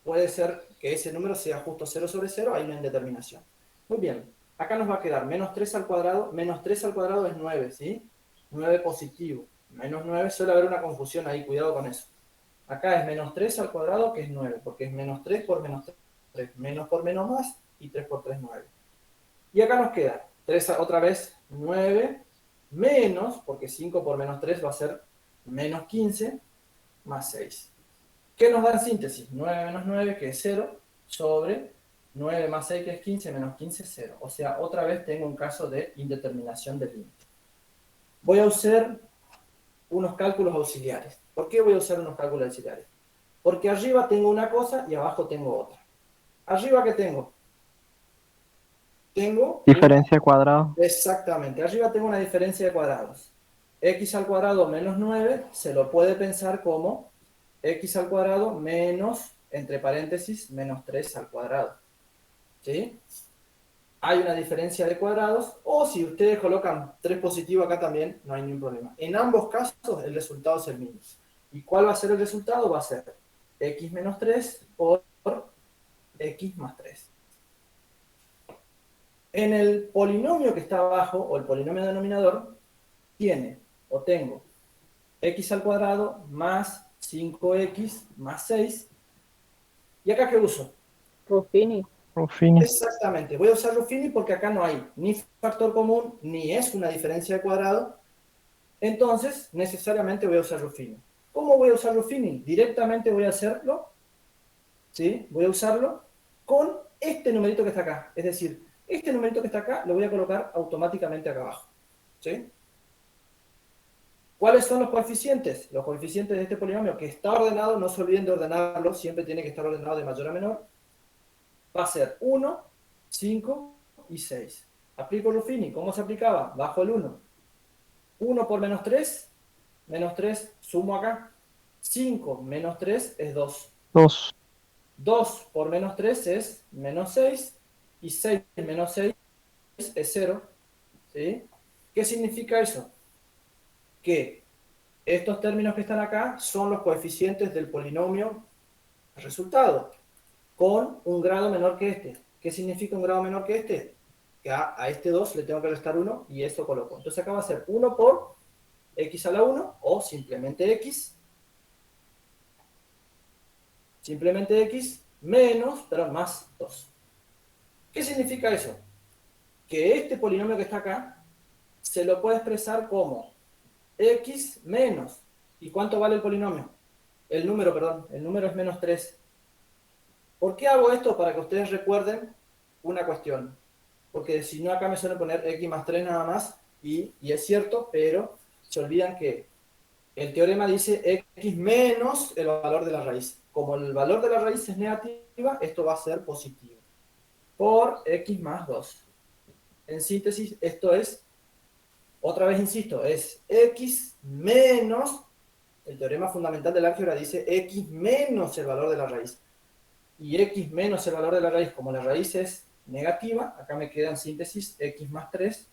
Puede ser que ese número sea justo 0 sobre 0, hay una indeterminación. Muy bien, acá nos va a quedar menos 3 al cuadrado, menos 3 al cuadrado es 9, ¿sí? 9 positivo. Menos 9, suele haber una confusión ahí, cuidado con eso. Acá es menos 3 al cuadrado, que es 9, porque es menos 3 por menos 3, menos por menos más, y 3 por 3, 9. Y acá nos queda 3 otra vez, 9, menos, porque 5 por menos 3 va a ser menos 15, más 6. ¿Qué nos da en síntesis? 9 menos 9, que es 0, sobre 9 más 6, que es 15, menos 15, 0. O sea, otra vez tengo un caso de indeterminación del límite. Voy a usar unos cálculos auxiliares. ¿Por qué voy a usar unos cálculos auxiliares? Porque arriba tengo una cosa y abajo tengo otra. Arriba, ¿qué tengo? Tengo Diferencia de cuadrado. exactamente, arriba tengo una diferencia de cuadrados. X al cuadrado menos 9 se lo puede pensar como X al cuadrado menos, entre paréntesis, menos 3 al cuadrado. ¿Sí? Hay una diferencia de cuadrados, o si ustedes colocan 3 positivo acá también, no hay ningún problema. En ambos casos el resultado es el mismo. ¿Y cuál va a ser el resultado? Va a ser X menos 3 por X más 3. En el polinomio que está abajo, o el polinomio denominador, tiene, o tengo, x al cuadrado más 5x más 6. ¿Y acá qué uso? Ruffini. Ruffini. Exactamente, voy a usar Ruffini porque acá no hay ni factor común, ni es una diferencia de cuadrado. Entonces, necesariamente voy a usar Ruffini. ¿Cómo voy a usar Ruffini? Directamente voy a hacerlo, ¿sí? Voy a usarlo con este numerito que está acá. Es decir, este numerito que está acá lo voy a colocar automáticamente acá abajo, ¿sí? ¿Cuáles son los coeficientes? Los coeficientes de este polinomio que está ordenado, no se olviden de ordenarlo, siempre tiene que estar ordenado de mayor a menor. Va a ser 1, 5 y 6. Aplico Ruffini. ¿Cómo se aplicaba? Bajo el 1. 1 por menos 3 sumo acá. 5 menos 3 es 2. 2. 2 por menos 3 es menos 6. Y 6 menos 6 es 0. ¿Sí? ¿Qué significa eso? Que estos términos que están acá son los coeficientes del polinomio resultado, con un grado menor que este. ¿Qué significa un grado menor que este? Que a este 2 le tengo que restar 1 y eso coloco. Entonces acá va a ser 1 por x a la 1 o simplemente x menos, perdón, más 2. ¿Qué significa eso? Que este polinomio que está acá se lo puede expresar como x menos. ¿Y cuánto vale el polinomio? El número, perdón, el número es menos 3. ¿Por qué hago esto? Para que ustedes recuerden una cuestión. Porque si no, acá me suelen poner x más 3 nada más, y es cierto, pero se olvidan que el teorema dice x menos el valor de la raíz. Como el valor de la raíz es negativa, esto va a ser positivo. Por x más 2. En síntesis, esto es, otra vez insisto, es x menos, el teorema fundamental del álgebra dice x menos el valor de la raíz. Y x menos el valor de la raíz, como la raíz es negativa, acá me queda en síntesis x más 3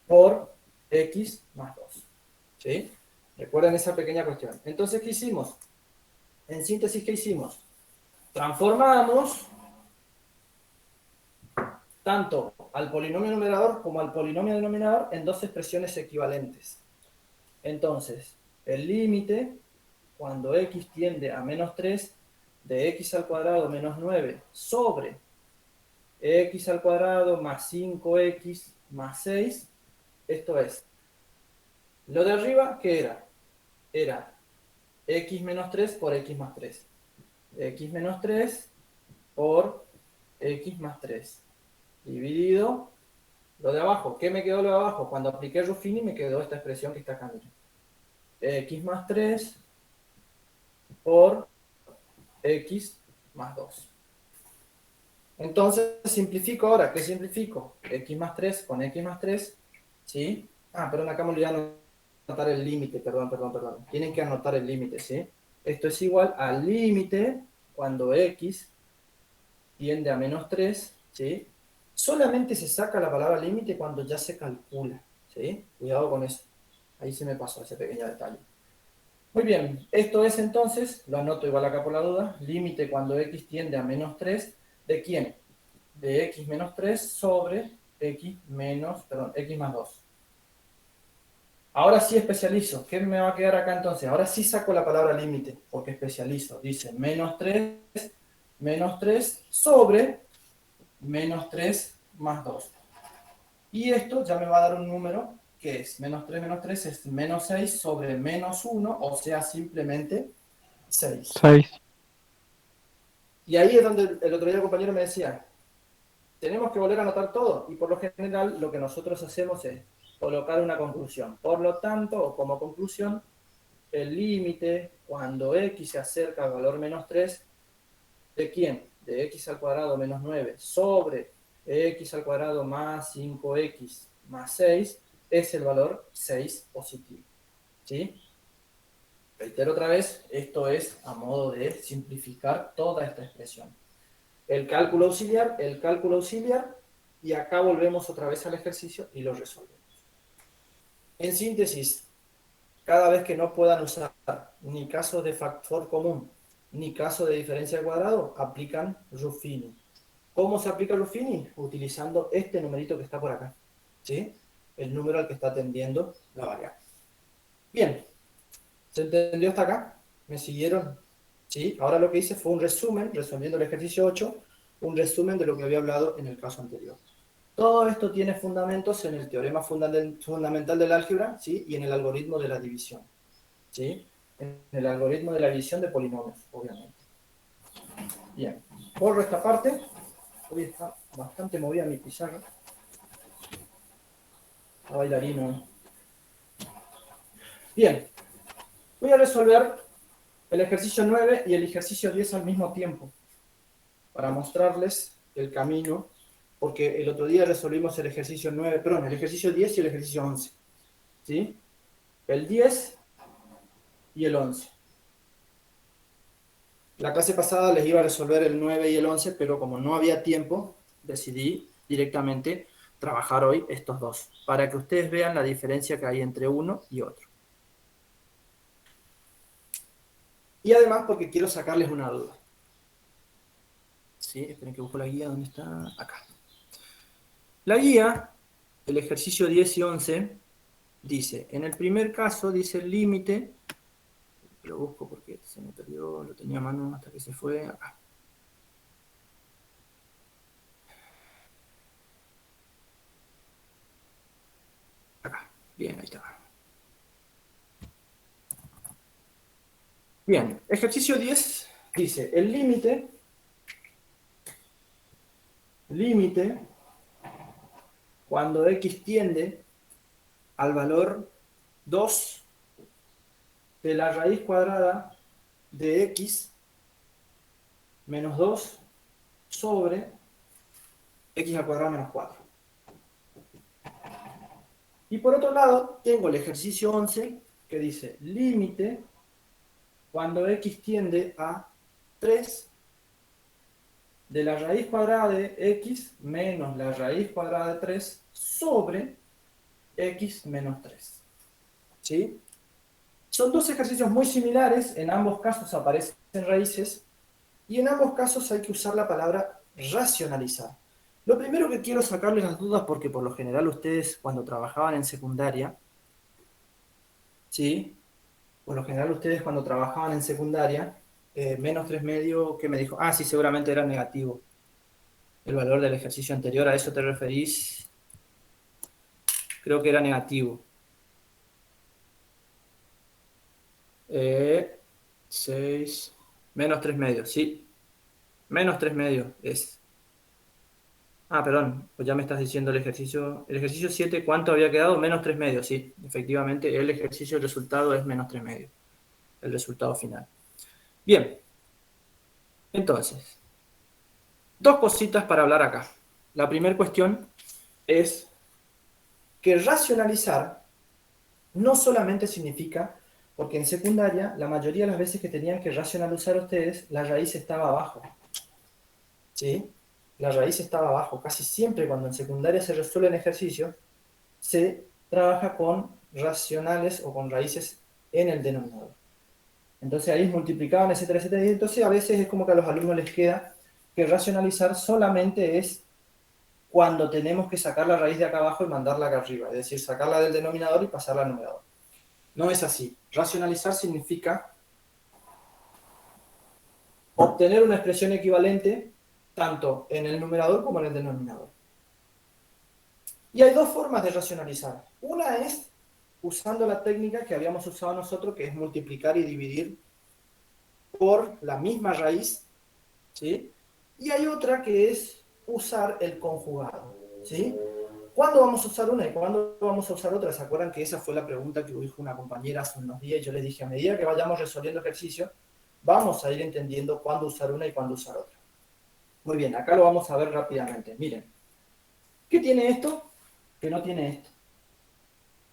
por x más 2. ¿Sí? Recuerden esa pequeña cuestión. Entonces, ¿qué hicimos? En síntesis, ¿qué hicimos? Transformamos tanto al polinomio numerador como al polinomio denominador en dos expresiones equivalentes. Entonces, el límite, cuando x tiende a menos 3, de x al cuadrado menos 9 sobre x al cuadrado más 5x más 6, esto es, lo de arriba, ¿qué era? Era x menos 3 por x más 3. X menos 3 por x más 3. Dividido lo de abajo. ¿Qué me quedó lo de abajo? Cuando apliqué Ruffini me quedó esta expresión que está acá. Miren. X más 3 por x más 2. Entonces simplifico ahora. ¿Qué simplifico? X más 3 con x más 3. ¿Sí? Perdón, acá me olvidé anotar el límite. Perdón. Tienen que anotar el límite, ¿sí? Esto es igual al límite cuando x tiende a menos 3, ¿sí? Solamente se saca la palabra límite cuando ya se calcula, ¿sí? Cuidado con eso. Ahí se me pasó ese pequeño detalle. Muy bien, esto es entonces, lo anoto igual acá por la duda, límite cuando x tiende a menos 3, ¿de quién? De x menos 3 sobre x más 2. Ahora sí especializo. ¿Qué me va a quedar acá entonces? Ahora sí saco la palabra límite, porque especializo. Dice menos 3 sobre menos 3 más 2. Y esto ya me va a dar un número que es menos 3 es menos 6 sobre menos 1, o sea, simplemente 6. 6. Y ahí es donde el otro día el compañero me decía, tenemos que volver a anotar todo, y por lo general lo que nosotros hacemos es colocar una conclusión. Por lo tanto, o como conclusión, el límite cuando x se acerca al valor menos 3, ¿de quién? de x al cuadrado menos 9 sobre x al cuadrado más 5x más 6 es el valor 6 positivo. ¿Sí? Reitero otra vez, esto es a modo de simplificar toda esta expresión. El cálculo auxiliar, y acá volvemos otra vez al ejercicio y lo resolvemos. En síntesis, cada vez que no puedan usar ni caso de factor común, ni caso de diferencia al cuadrado, aplican Ruffini. ¿Cómo se aplica Ruffini? Utilizando este numerito que está por acá, ¿sí? El número al que está atendiendo la variable. Bien, ¿se entendió hasta acá? ¿Me siguieron? ¿Sí? Ahora lo que hice fue un resumen, resolviendo el ejercicio 8, un resumen de lo que había hablado en el caso anterior. Todo esto tiene fundamentos en el teorema fundamental del álgebra, ¿sí? Y en el algoritmo de la división, ¿sí? En el algoritmo de la división de polinomios, obviamente. Bien, borro esta parte. Hoy está bastante movida mi pizarra. Está bailarino, ¿eh? Bien, voy a resolver el ejercicio 9 y el ejercicio 10 al mismo tiempo, para mostrarles el camino, porque el otro día resolvimos el ejercicio 9, perdón, el ejercicio 10 y el ejercicio 11, ¿sí? El 10 y el 11. La clase pasada les iba a resolver el 9 y el 11, pero como no había tiempo, decidí directamente trabajar hoy estos dos, para que ustedes vean la diferencia que hay entre uno y otro. Y además porque quiero sacarles una duda. ¿Sí? Esperen que busco la guía, ¿dónde está? Acá. La guía, el ejercicio 10 y 11, dice, en el primer caso, dice el límite, lo busco porque se me perdió, lo tenía a mano hasta que se fue, acá. Acá, bien, ahí está. Bien, ejercicio 10 dice, el límite, cuando x tiende al valor 2 de la raíz cuadrada de x menos 2 sobre x al cuadrado menos 4. Y por otro lado, tengo el ejercicio 11 que dice límite cuando x tiende a 3 de la raíz cuadrada de x menos la raíz cuadrada de 3 sobre x menos 3. ¿Sí? Son dos ejercicios muy similares, en ambos casos aparecen raíces, y en ambos casos hay que usar la palabra racionalizar. Lo primero que quiero sacarles las dudas, porque por lo general ustedes cuando trabajaban en secundaria, ¿sí? Por lo general ustedes cuando trabajaban en secundaria, menos 3 medio, ¿qué me dijo? Ah, sí, seguramente era negativo. El valor del ejercicio anterior, ¿a eso te referís? Creo que era negativo. 6, menos 3 medios, sí. Menos 3 medios es. Ah, perdón, pues ya me estás diciendo el ejercicio 7, ¿cuánto había quedado? Menos 3 medios, sí. Efectivamente, el ejercicio, el resultado es menos 3 medios. El resultado final. Bien. Entonces, dos cositas para hablar acá. La primera cuestión es que racionalizar no solamente significa, porque en secundaria, la mayoría de las veces que tenían que racionalizar ustedes, la raíz estaba abajo. ¿Sí? La raíz estaba abajo. Casi siempre cuando en secundaria se resuelven ejercicios, se trabaja con racionales o con raíces en el denominador. Entonces ahí multiplicaban, etcétera, etcétera. Y entonces a veces es como que a los alumnos les queda que racionalizar solamente es cuando tenemos que sacar la raíz de acá abajo y mandarla acá arriba. Es decir, sacarla del denominador y pasarla al numerador. No es así. Racionalizar significa obtener una expresión equivalente tanto en el numerador como en el denominador. Y hay dos formas de racionalizar. Una es usando la técnica que habíamos usado nosotros, que es multiplicar y dividir por la misma raíz, ¿sí? Y hay otra que es usar el conjugado, ¿sí? ¿Cuándo vamos a usar una y cuándo vamos a usar otra? ¿Se acuerdan que esa fue la pregunta que dijo una compañera hace unos días? Y yo les dije, a medida que vayamos resolviendo ejercicios, vamos a ir entendiendo cuándo usar una y cuándo usar otra. Muy bien, acá lo vamos a ver rápidamente. Miren, ¿qué tiene esto que no tiene esto?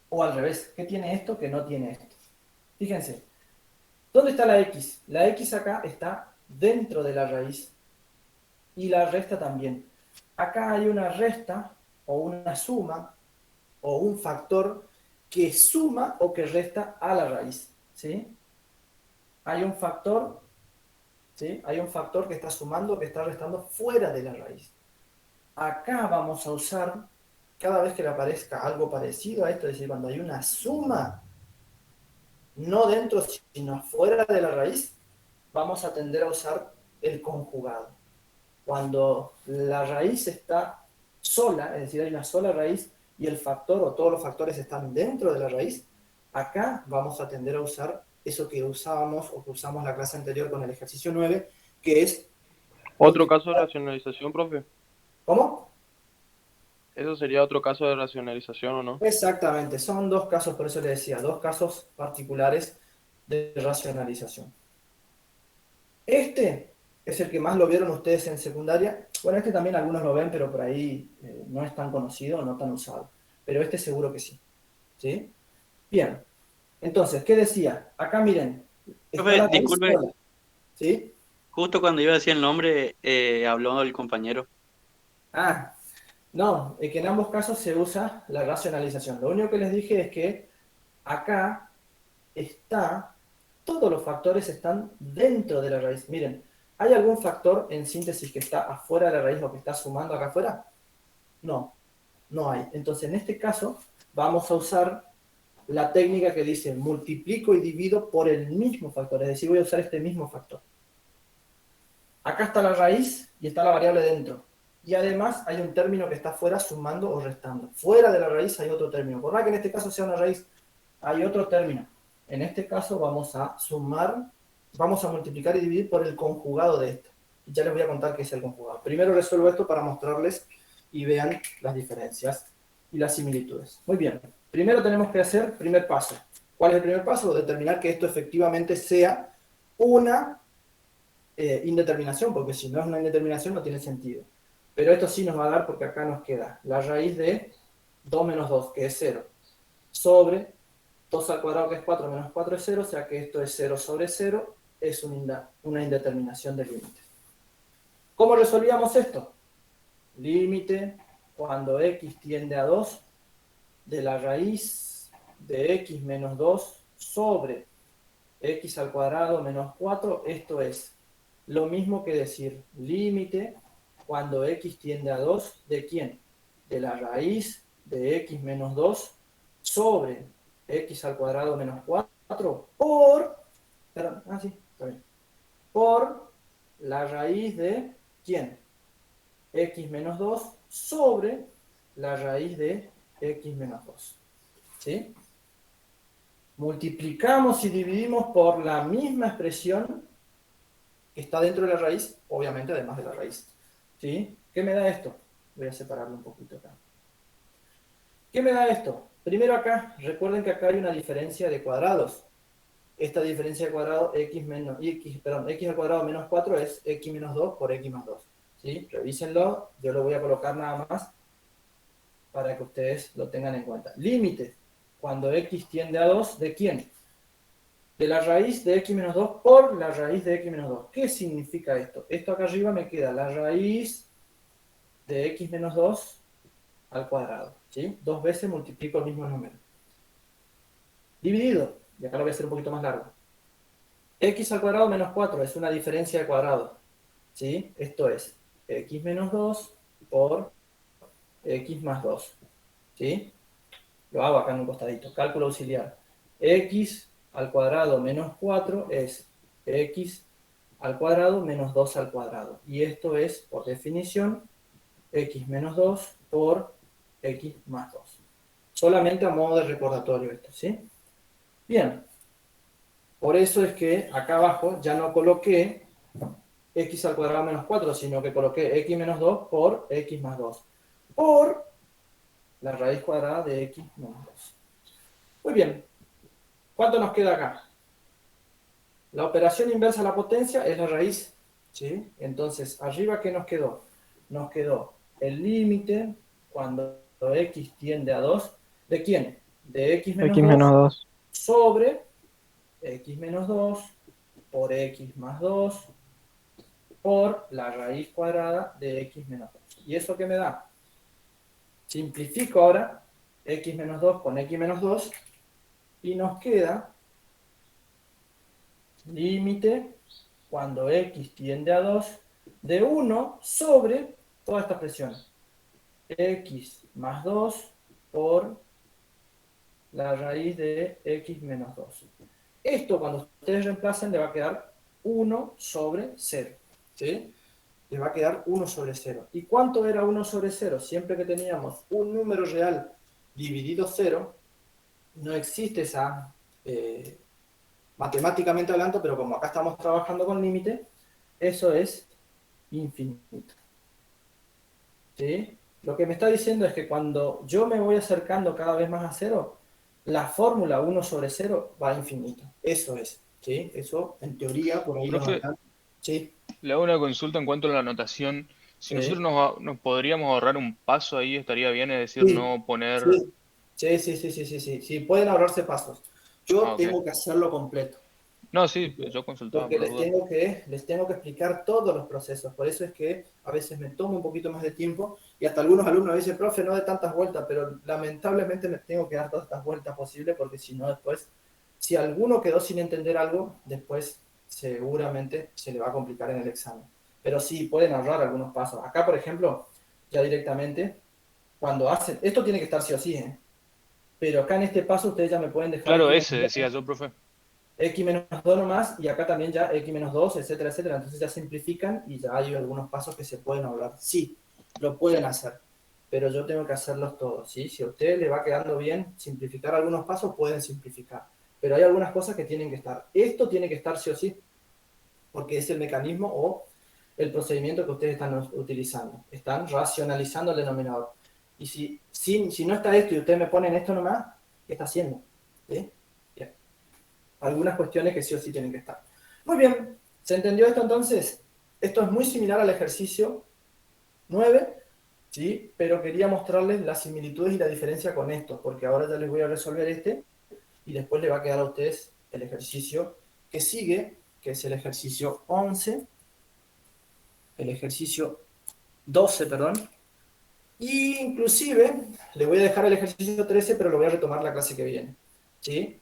O al revés, ¿qué tiene esto que no tiene esto? Fíjense, ¿dónde está la x? La x acá está dentro de la raíz y la resta también. Acá hay una resta o una suma o un factor que suma o que resta a la raíz, ¿sí? Hay un factor, ¿sí? Hay un factor que está sumando o que está restando fuera de la raíz. Acá vamos a usar, cada vez que le aparezca algo parecido a esto, es decir, cuando hay una suma, no dentro, sino fuera de la raíz, vamos a tender a usar el conjugado. Cuando la raíz está sola, es decir, hay una sola raíz y el factor o todos los factores están dentro de la raíz, acá vamos a tender a usar eso que usábamos o que usamos la clase anterior con el ejercicio 9, que es Otro caso de multiplicar. racionalización, profe. ¿Cómo? Eso sería otro caso de racionalización, ¿o no? Exactamente, son dos casos, por eso le decía, dos casos particulares de racionalización. Este es el que más lo vieron ustedes en secundaria. Bueno, este también algunos lo ven, pero por ahí no es tan conocido, no tan usado. Pero este seguro que sí. ¿Sí? Bien. Entonces, ¿qué decía? Acá miren, está Profe, la raíz disculpe, sola. ¿Sí? justo cuando iba a decir el nombre, habló el compañero. Ah, no, es que en ambos casos se usa la racionalización. Lo único que les dije es que acá todos los factores están dentro de la raíz. Miren, ¿hay algún factor en síntesis que está afuera de la raíz o que está sumando acá afuera? No, no hay. Entonces, en este caso, vamos a usar la técnica que dice multiplico y divido por el mismo factor. Es decir, voy a usar este mismo factor. Acá está la raíz y está la variable dentro. Y además hay un término que está fuera sumando o restando. Fuera de la raíz hay otro término. Por más que en este caso sea una raíz, hay otro término. En este caso vamos a sumar, vamos a multiplicar y dividir por el conjugado de esto. Y ya les voy a contar qué es el conjugado. Primero resuelvo esto para mostrarles y vean las diferencias y las similitudes. Muy bien. Primero tenemos que hacer, primer paso. ¿Cuál es el primer paso? Determinar que esto efectivamente sea una indeterminación, porque si no es una indeterminación no tiene sentido. Pero esto sí nos va a dar porque acá nos queda la raíz de 2 menos 2, que es 0, sobre 2 al cuadrado, que es 4, menos 4 es 0, o sea que esto es 0 sobre 0, es una indeterminación de límite. ¿Cómo resolvíamos esto? Límite cuando x tiende a 2 de la raíz de x menos 2 sobre x al cuadrado menos 4, esto es lo mismo que decir límite cuando x tiende a 2, ¿de quién? De la raíz de x menos 2 sobre x al cuadrado menos 4 por, perdón, sí, está bien, por la raíz de ¿quién? X menos 2 sobre la raíz de x menos 2. ¿Sí? Multiplicamos y dividimos por la misma expresión que está dentro de la raíz, obviamente además de la raíz. ¿Sí? ¿Qué me da esto? Voy a separarlo un poquito acá. ¿Qué me da esto? Primero acá, recuerden que acá hay una diferencia de cuadrados. Esta diferencia de cuadrado, x al cuadrado menos 4 es x menos 2 por x más 2. ¿Sí? Revísenlo, yo lo voy a colocar nada más para que ustedes lo tengan en cuenta. Límite, cuando x tiende a 2, ¿de quién? De la raíz de x menos 2 por la raíz de x menos 2. ¿Qué significa esto? Esto acá arriba me queda la raíz de x menos 2 al cuadrado. ¿Sí? Dos veces multiplico el mismo número. Dividido, y acá lo voy a hacer un poquito más largo. X al cuadrado menos 4 es una diferencia de cuadrado. ¿Sí? Esto es x menos 2 por x más 2. ¿Sí? Lo hago acá en un costadito. Cálculo auxiliar. X al cuadrado menos 4 es x al cuadrado menos 2 al cuadrado. Y esto es, por definición, x menos 2 por x más 2. Solamente a modo de recordatorio esto, ¿sí? Bien. Por eso es que acá abajo ya no coloqué x al cuadrado menos 4, sino que coloqué x menos 2 por x más 2. Por la raíz cuadrada de x menos 2. Muy bien. ¿Cuánto nos queda acá? La operación inversa a la potencia es la raíz ¿sí? Entonces, arriba, ¿qué nos quedó? Nos quedó el límite cuando x tiende a 2. ¿De quién? De x menos X menos 2 2. sobre x menos 2 por x más 2 por la raíz cuadrada de x menos 2. ¿Y eso qué me da? Simplifico ahora x menos 2 con x menos 2 y nos queda límite cuando x tiende a 2 de 1 sobre toda esta expresión. X más 2 por la raíz de x menos 2. Esto cuando ustedes reemplacen le va a quedar 1 sobre 0. ¿Sí? Le va a quedar 1 sobre 0. ¿Y cuánto era 1 sobre 0? Siempre que teníamos un número real dividido 0, no existe esa, matemáticamente hablando, pero como acá estamos trabajando con límite, eso es infinito. ¿Sí? Lo que me está diciendo es que cuando yo me voy acercando cada vez más a 0, la fórmula 1 sobre 0 va a infinito. Eso es. ¿Sí? Eso, en teoría, por ahí lo Profe, mandan. ¿Sí? le hago una consulta en cuanto a la anotación. Si nosotros Sí. nos podríamos ahorrar un paso ahí, estaría bien, es decir, Sí. no poner... Sí. Sí, sí, sí, sí, sí, sí. Sí, pueden ahorrarse pasos. Yo Ah, ok. tengo que hacerlo completo. No, sí, yo consultaba Porque por las dudas. les tengo que explicar todos los procesos. Por eso es que a veces me tomo un poquito más de tiempo y hasta algunos alumnos me dicen, profe, no de tantas vueltas, pero lamentablemente les tengo que dar todas estas vueltas posibles porque si no después, si alguno quedó sin entender algo, después seguramente se le va a complicar en el examen. Pero sí, pueden ahorrar algunos pasos. Acá, por ejemplo, ya directamente, cuando hacen, esto tiene que estar sí o sí, ¿eh? Pero acá en este paso ustedes ya me pueden dejar Claro, x ese menos decía yo, profe. x menos 2 nomás, y acá también ya x menos 2, etcétera, etcétera. Entonces ya simplifican y ya hay algunos pasos que se pueden ahorrar. Sí, lo pueden hacer, pero yo tengo que hacerlos todos, ¿sí? Si a ustedes les va quedando bien simplificar algunos pasos, pueden simplificar. Pero hay algunas cosas que tienen que estar. Esto tiene que estar sí o sí, porque es el mecanismo o el procedimiento que ustedes están utilizando. Están racionalizando el denominador. Y si no está esto y ustedes me ponen esto nomás, ¿qué está haciendo? ¿Sí? Bien. Algunas cuestiones que sí o sí tienen que estar. Muy bien, ¿se entendió esto entonces? Esto es muy similar al ejercicio 9, ¿sí? Pero quería mostrarles las similitudes y la diferencia con esto, porque ahora ya les voy a resolver este y después le va a quedar a ustedes el ejercicio que sigue, que es el ejercicio 11, el ejercicio 12, perdón. Y inclusive le voy a dejar el ejercicio 13, pero lo voy a retomar la clase que viene, ¿sí?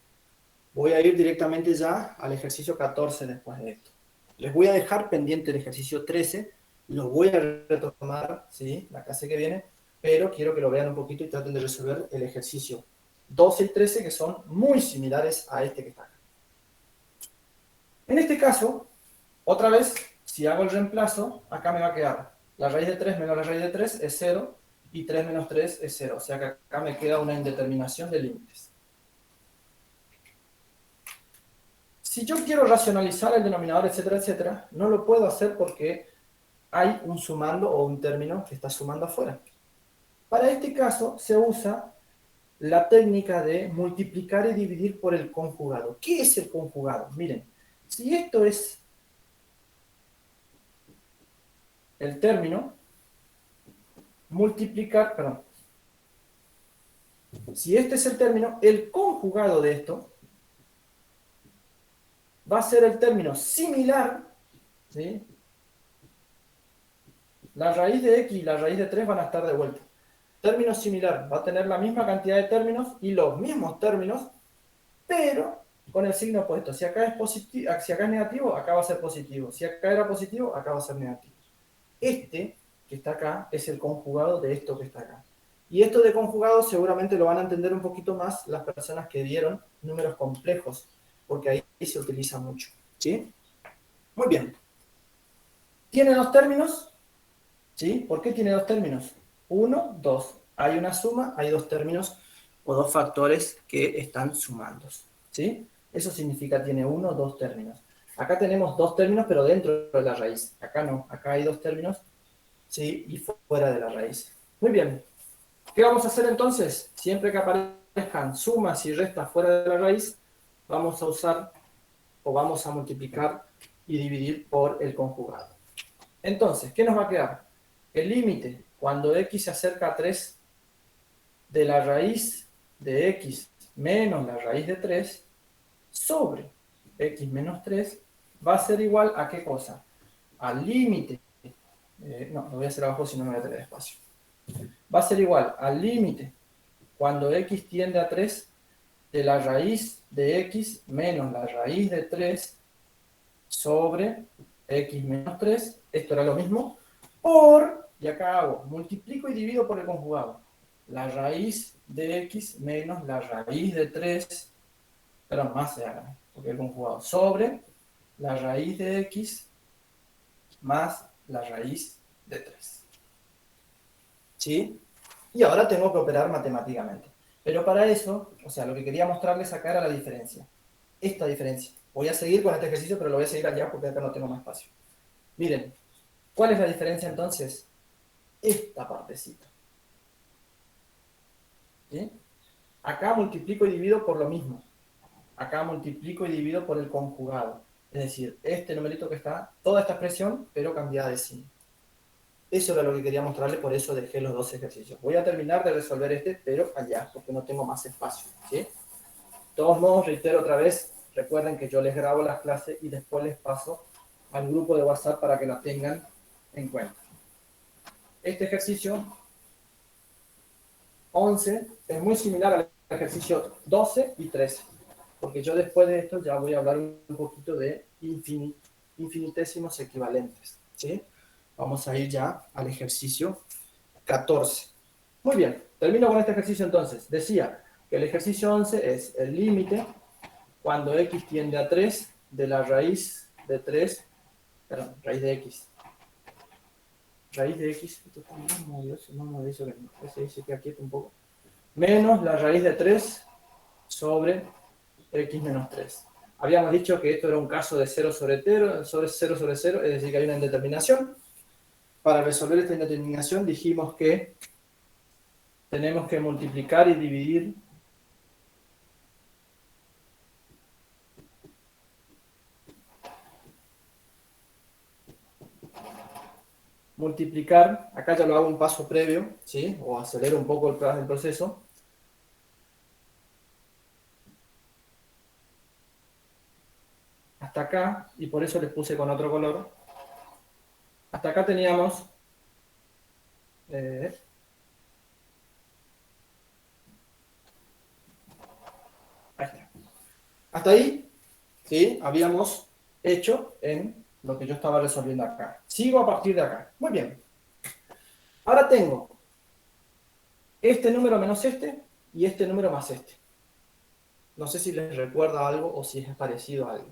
Voy a ir directamente ya al ejercicio 14 después de esto. Les voy a dejar pendiente el ejercicio 13, lo voy a retomar, ¿sí? La clase que viene, pero quiero que lo vean un poquito y traten de resolver el ejercicio 12 y 13, que son muy similares a este que está acá. En este caso, otra vez, si hago el reemplazo, acá me va a quedar la raíz de 3 menos la raíz de 3 es 0, y 3 menos 3 es 0, o sea que acá me queda una indeterminación de límites. Si yo quiero racionalizar el denominador, etcétera, etcétera, no lo puedo hacer porque hay un sumando o un término que está sumando afuera. Para este caso se usa la técnica de multiplicar y dividir por el conjugado. ¿Qué es el conjugado? Miren, si esto es el término, multiplicar, perdón, si este es el término, el conjugado de esto va a ser el término similar, ¿sí? La raíz de x y la raíz de 3 van a estar de vuelta. Término similar, va a tener la misma cantidad de términos y los mismos términos, pero con el signo opuesto. Si acá es positivo, si acá es negativo, acá va a ser positivo. Si acá era positivo, acá va a ser negativo. Este que está acá es el conjugado de esto que está acá. Y esto de conjugado seguramente lo van a entender un poquito más las personas que dieron números complejos, porque ahí se utiliza mucho. ¿Sí? Muy bien. ¿Tiene dos términos? ¿Sí? ¿Por qué tiene dos términos? 1, 2. Hay una suma, hay dos términos o dos factores que están sumando. ¿Sí? Eso significa tiene 1, 2 términos. Acá tenemos dos términos, pero dentro de la raíz. Acá no, acá hay dos términos, ¿sí? Y fuera de la raíz. Muy bien. ¿Qué vamos a hacer entonces? Siempre que aparezcan sumas y restas fuera de la raíz, vamos a usar o vamos a multiplicar y dividir por el conjugado. Entonces, ¿qué nos va a quedar? El límite cuando x se acerca a 3 de la raíz de x menos la raíz de 3 sobre x menos 3 va a ser igual a ¿qué cosa? Al límite, no, lo voy a hacer abajo si no me voy a tener espacio. Va a ser igual al límite cuando x tiende a 3 de la raíz de x menos la raíz de 3 sobre x menos 3, esto era lo mismo, por, y acá hago, multiplico y divido por el conjugado, la raíz de x menos la raíz de 3, perdón, más se haga, porque el conjugado, sobre la raíz de x más la raíz de 3. ¿Sí? Y ahora tengo que operar matemáticamente. Pero para eso, o sea, lo que quería mostrarles acá era la diferencia. Esta diferencia. Voy a seguir con este ejercicio, pero lo voy a seguir allá porque acá no tengo más espacio. Miren, ¿cuál es la diferencia entonces? Esta partecita. ¿Sí? Acá multiplico y divido por lo mismo. Acá multiplico y divido por el conjugado. Es decir, este numerito que está, toda esta expresión, pero cambiada de signo. Eso era lo que quería mostrarles, por eso dejé los dos ejercicios. Voy a terminar de resolver este, pero allá, porque no tengo más espacio. ¿Sí? De todos modos, reitero otra vez, recuerden que yo les grabo las clases y después les paso al grupo de WhatsApp para que las tengan en cuenta. Este ejercicio 11 es muy similar al ejercicio 12 y 13, porque yo después de esto ya voy a hablar un poquito de infinitésimos equivalentes. ¿Sí? Vamos a ir ya al ejercicio 14. Muy bien, termino con este ejercicio entonces. Decía que el ejercicio 11 es el límite cuando x tiende a 3 de la raíz de 3, perdón, raíz de x. Raíz de x, esto está muy odioso, no me dice que se dice que aquí un poco. Menos la raíz de 3 sobre x menos 3. Habíamos dicho que esto era un caso de 0 sobre 0, sobre 0 sobre 0, es decir, que hay una indeterminación. Para resolver esta indeterminación dijimos que tenemos que multiplicar y dividir acá ya lo hago un paso previo, ¿sí? O acelero un poco el proceso. Hasta acá, y por eso les puse con otro color. Hasta acá teníamos ahí está. Hasta ahí, ¿sí? Habíamos hecho en lo que yo estaba resolviendo acá. Sigo a partir de acá. Muy bien. Ahora tengo este número menos este y este número más este. No sé si les recuerda algo o si es parecido a algo.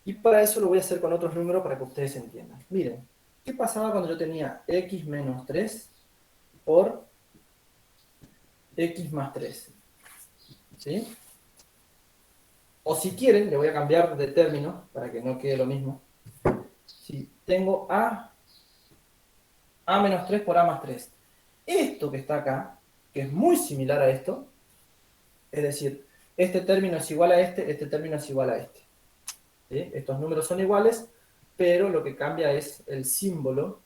Y para eso lo voy a hacer con otros números para que ustedes entiendan. Miren, ¿qué pasaba cuando yo tenía x menos 3 por x más 3? ¿Sí? O si quieren, le voy a cambiar de término para que no quede lo mismo. Si tengo a menos 3 por a más 3. Esto que está acá, que es muy similar a esto, es decir, este término es igual a este término es igual a este. ¿Sí? Estos números son iguales, pero lo que cambia es el símbolo.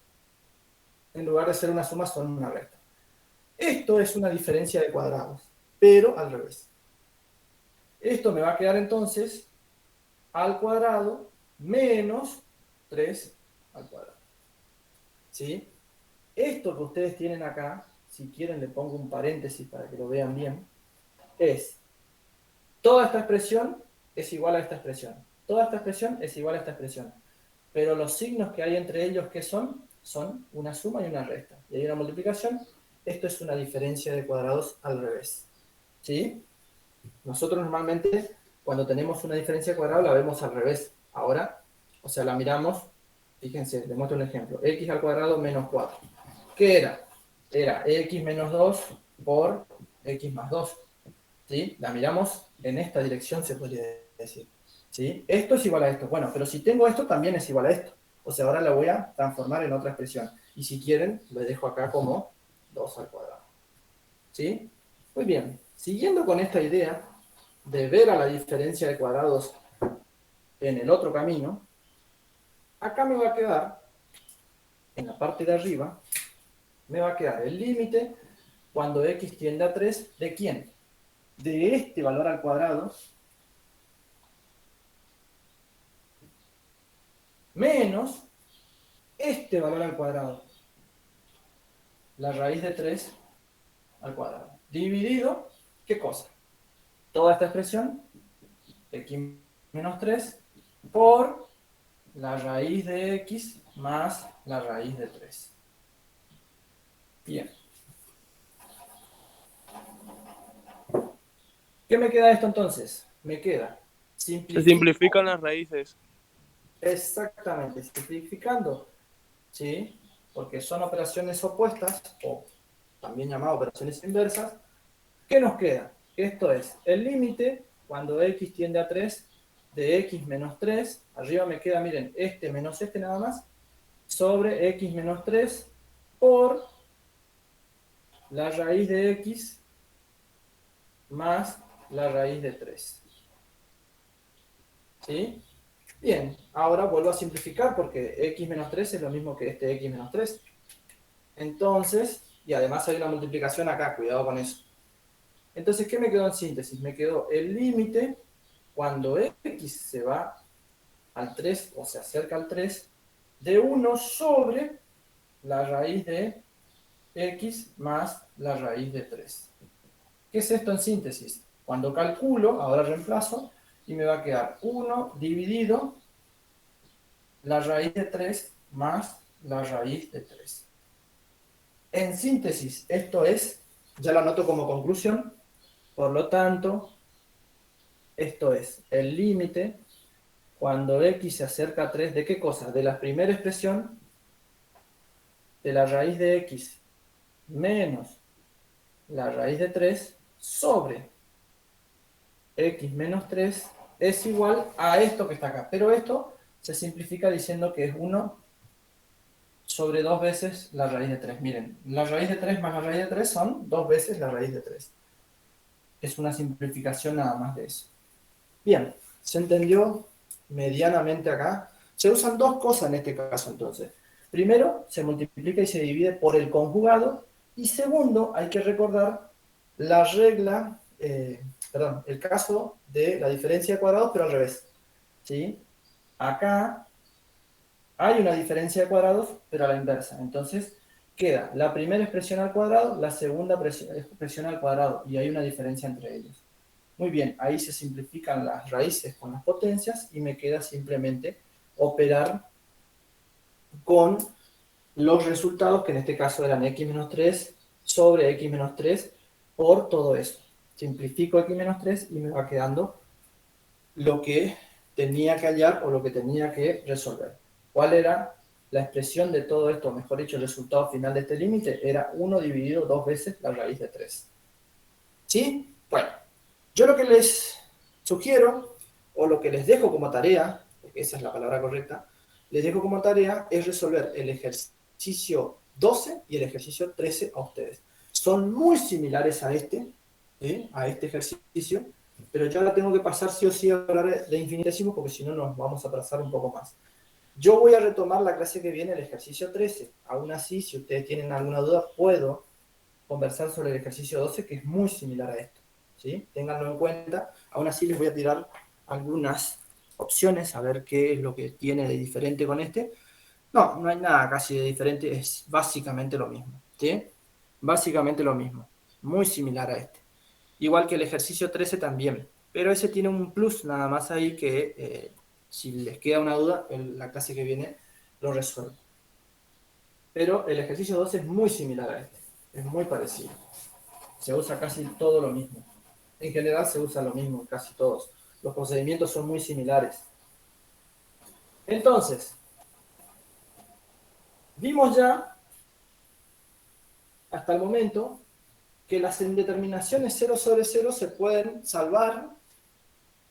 En lugar de ser una suma, son una recta. Esto es una diferencia de cuadrados, pero al revés. Esto me va a quedar entonces al cuadrado menos 3 al cuadrado. ¿Sí? Esto que ustedes tienen acá, si quieren le pongo un paréntesis para que lo vean bien, es toda esta expresión es igual a esta expresión. Toda esta expresión es igual a esta expresión. Pero los signos que hay entre ellos, ¿qué son? Son una suma y una resta. Y hay una multiplicación. Esto es una diferencia de cuadrados al revés. ¿Sí? Nosotros normalmente, cuando tenemos una diferencia de cuadrados, la vemos al revés. Ahora, o sea, la miramos, fíjense, les muestro un ejemplo. X al cuadrado menos 4. ¿Qué era? Era x menos 2 por x más 2. ¿Sí? La miramos en esta dirección, se podría decir. ¿Sí? Esto es igual a esto. Bueno, pero si tengo esto, también es igual a esto. O sea, ahora la voy a transformar en otra expresión. Y si quieren, lo dejo acá como 2 al cuadrado. ¿Sí? Muy bien. Siguiendo con esta idea de ver a la diferencia de cuadrados en el otro camino, acá me va a quedar en la parte de arriba, me va a quedar el límite cuando x tiende a 3, ¿de quién? De este valor al cuadrado menos este valor al cuadrado, la raíz de 3 al cuadrado, dividido, ¿qué cosa? Toda esta expresión, x menos 3, por la raíz de x más la raíz de 3. Bien. ¿Qué me queda esto entonces? Me queda Se simplifican las raíces. Exactamente, simplificando, ¿sí? Porque son operaciones opuestas, o también llamadas operaciones inversas. ¿Qué nos queda? Esto es el límite cuando x tiende a 3 de x menos 3. Arriba me queda, miren, este menos este nada más, sobre x menos 3 por la raíz de x más la raíz de 3. ¿Sí? Bien, ahora vuelvo a simplificar porque x menos 3 es lo mismo que este x menos 3. Entonces, y además hay una multiplicación acá, cuidado con eso. Entonces, ¿qué me quedó en síntesis? Me quedó el límite cuando x se va al 3 o se acerca al 3 de 1 sobre la raíz de x más la raíz de 3. ¿Qué es esto en síntesis? Cuando calculo, ahora reemplazo, y me va a quedar 1 dividido la raíz de 3 más la raíz de 3. En síntesis, esto es, ya lo anoto como conclusión, por lo tanto, esto es el límite cuando x se acerca a 3, ¿de qué cosa? De la primera expresión de la raíz de x menos la raíz de 3 sobre x menos 3 es igual a esto que está acá. Pero esto se simplifica diciendo que es 1 sobre 2 veces la raíz de 3. Miren, la raíz de 3 más la raíz de 3 son 2 veces la raíz de 3. Es una simplificación nada más de eso. Bien, ¿se entendió medianamente acá? Se usan dos cosas en este caso entonces. Primero, se multiplica y se divide por el conjugado. Y segundo, hay que recordar la regla, el caso de la diferencia de cuadrados, pero al revés. ¿Sí? Acá hay una diferencia de cuadrados, pero a la inversa. Entonces, queda la primera expresión al cuadrado, la segunda expresión al cuadrado, y hay una diferencia entre ellos. Muy bien, ahí se simplifican las raíces con las potencias y me queda simplemente operar con los resultados, que en este caso eran x menos 3 sobre x menos 3 por todo eso. Simplifico x menos 3 y me va quedando lo que tenía que hallar o lo que tenía que resolver. ¿Cuál era la expresión de todo esto? Mejor dicho, el resultado final de este límite era 1 dividido 2 veces la raíz de 3. ¿Sí? Bueno, yo lo que les sugiero, o lo que les dejo como tarea, porque esa es la palabra correcta, les dejo como tarea es resolver el ejercicio 12 y el ejercicio 13 a ustedes. Son muy similares a este ejercicio, pero yo ahora tengo que pasar sí o sí a hablar de infinitesimos porque si no nos vamos a atrasar un poco más. Yo voy a retomar la clase que viene el ejercicio 13. Aún así, si ustedes tienen alguna duda, puedo conversar sobre el ejercicio 12, que es muy similar a esto. ¿Sí? Ténganlo en cuenta. Aún así les voy a tirar algunas opciones, a ver qué es lo que tiene de diferente con este. No, no hay nada casi de diferente, es básicamente lo mismo. ¿Sí? Básicamente lo mismo. Muy similar a este. Igual que el ejercicio 13 también. Pero ese tiene un plus nada más ahí que si les queda una duda, la clase que viene lo resuelve. Pero el ejercicio 12 es muy similar a este. Es muy parecido. Se usa casi todo lo mismo. En general se usa lo mismo, casi todos. Los procedimientos son muy similares. Entonces, vimos ya, hasta el momento, que las indeterminaciones 0 sobre 0 se pueden salvar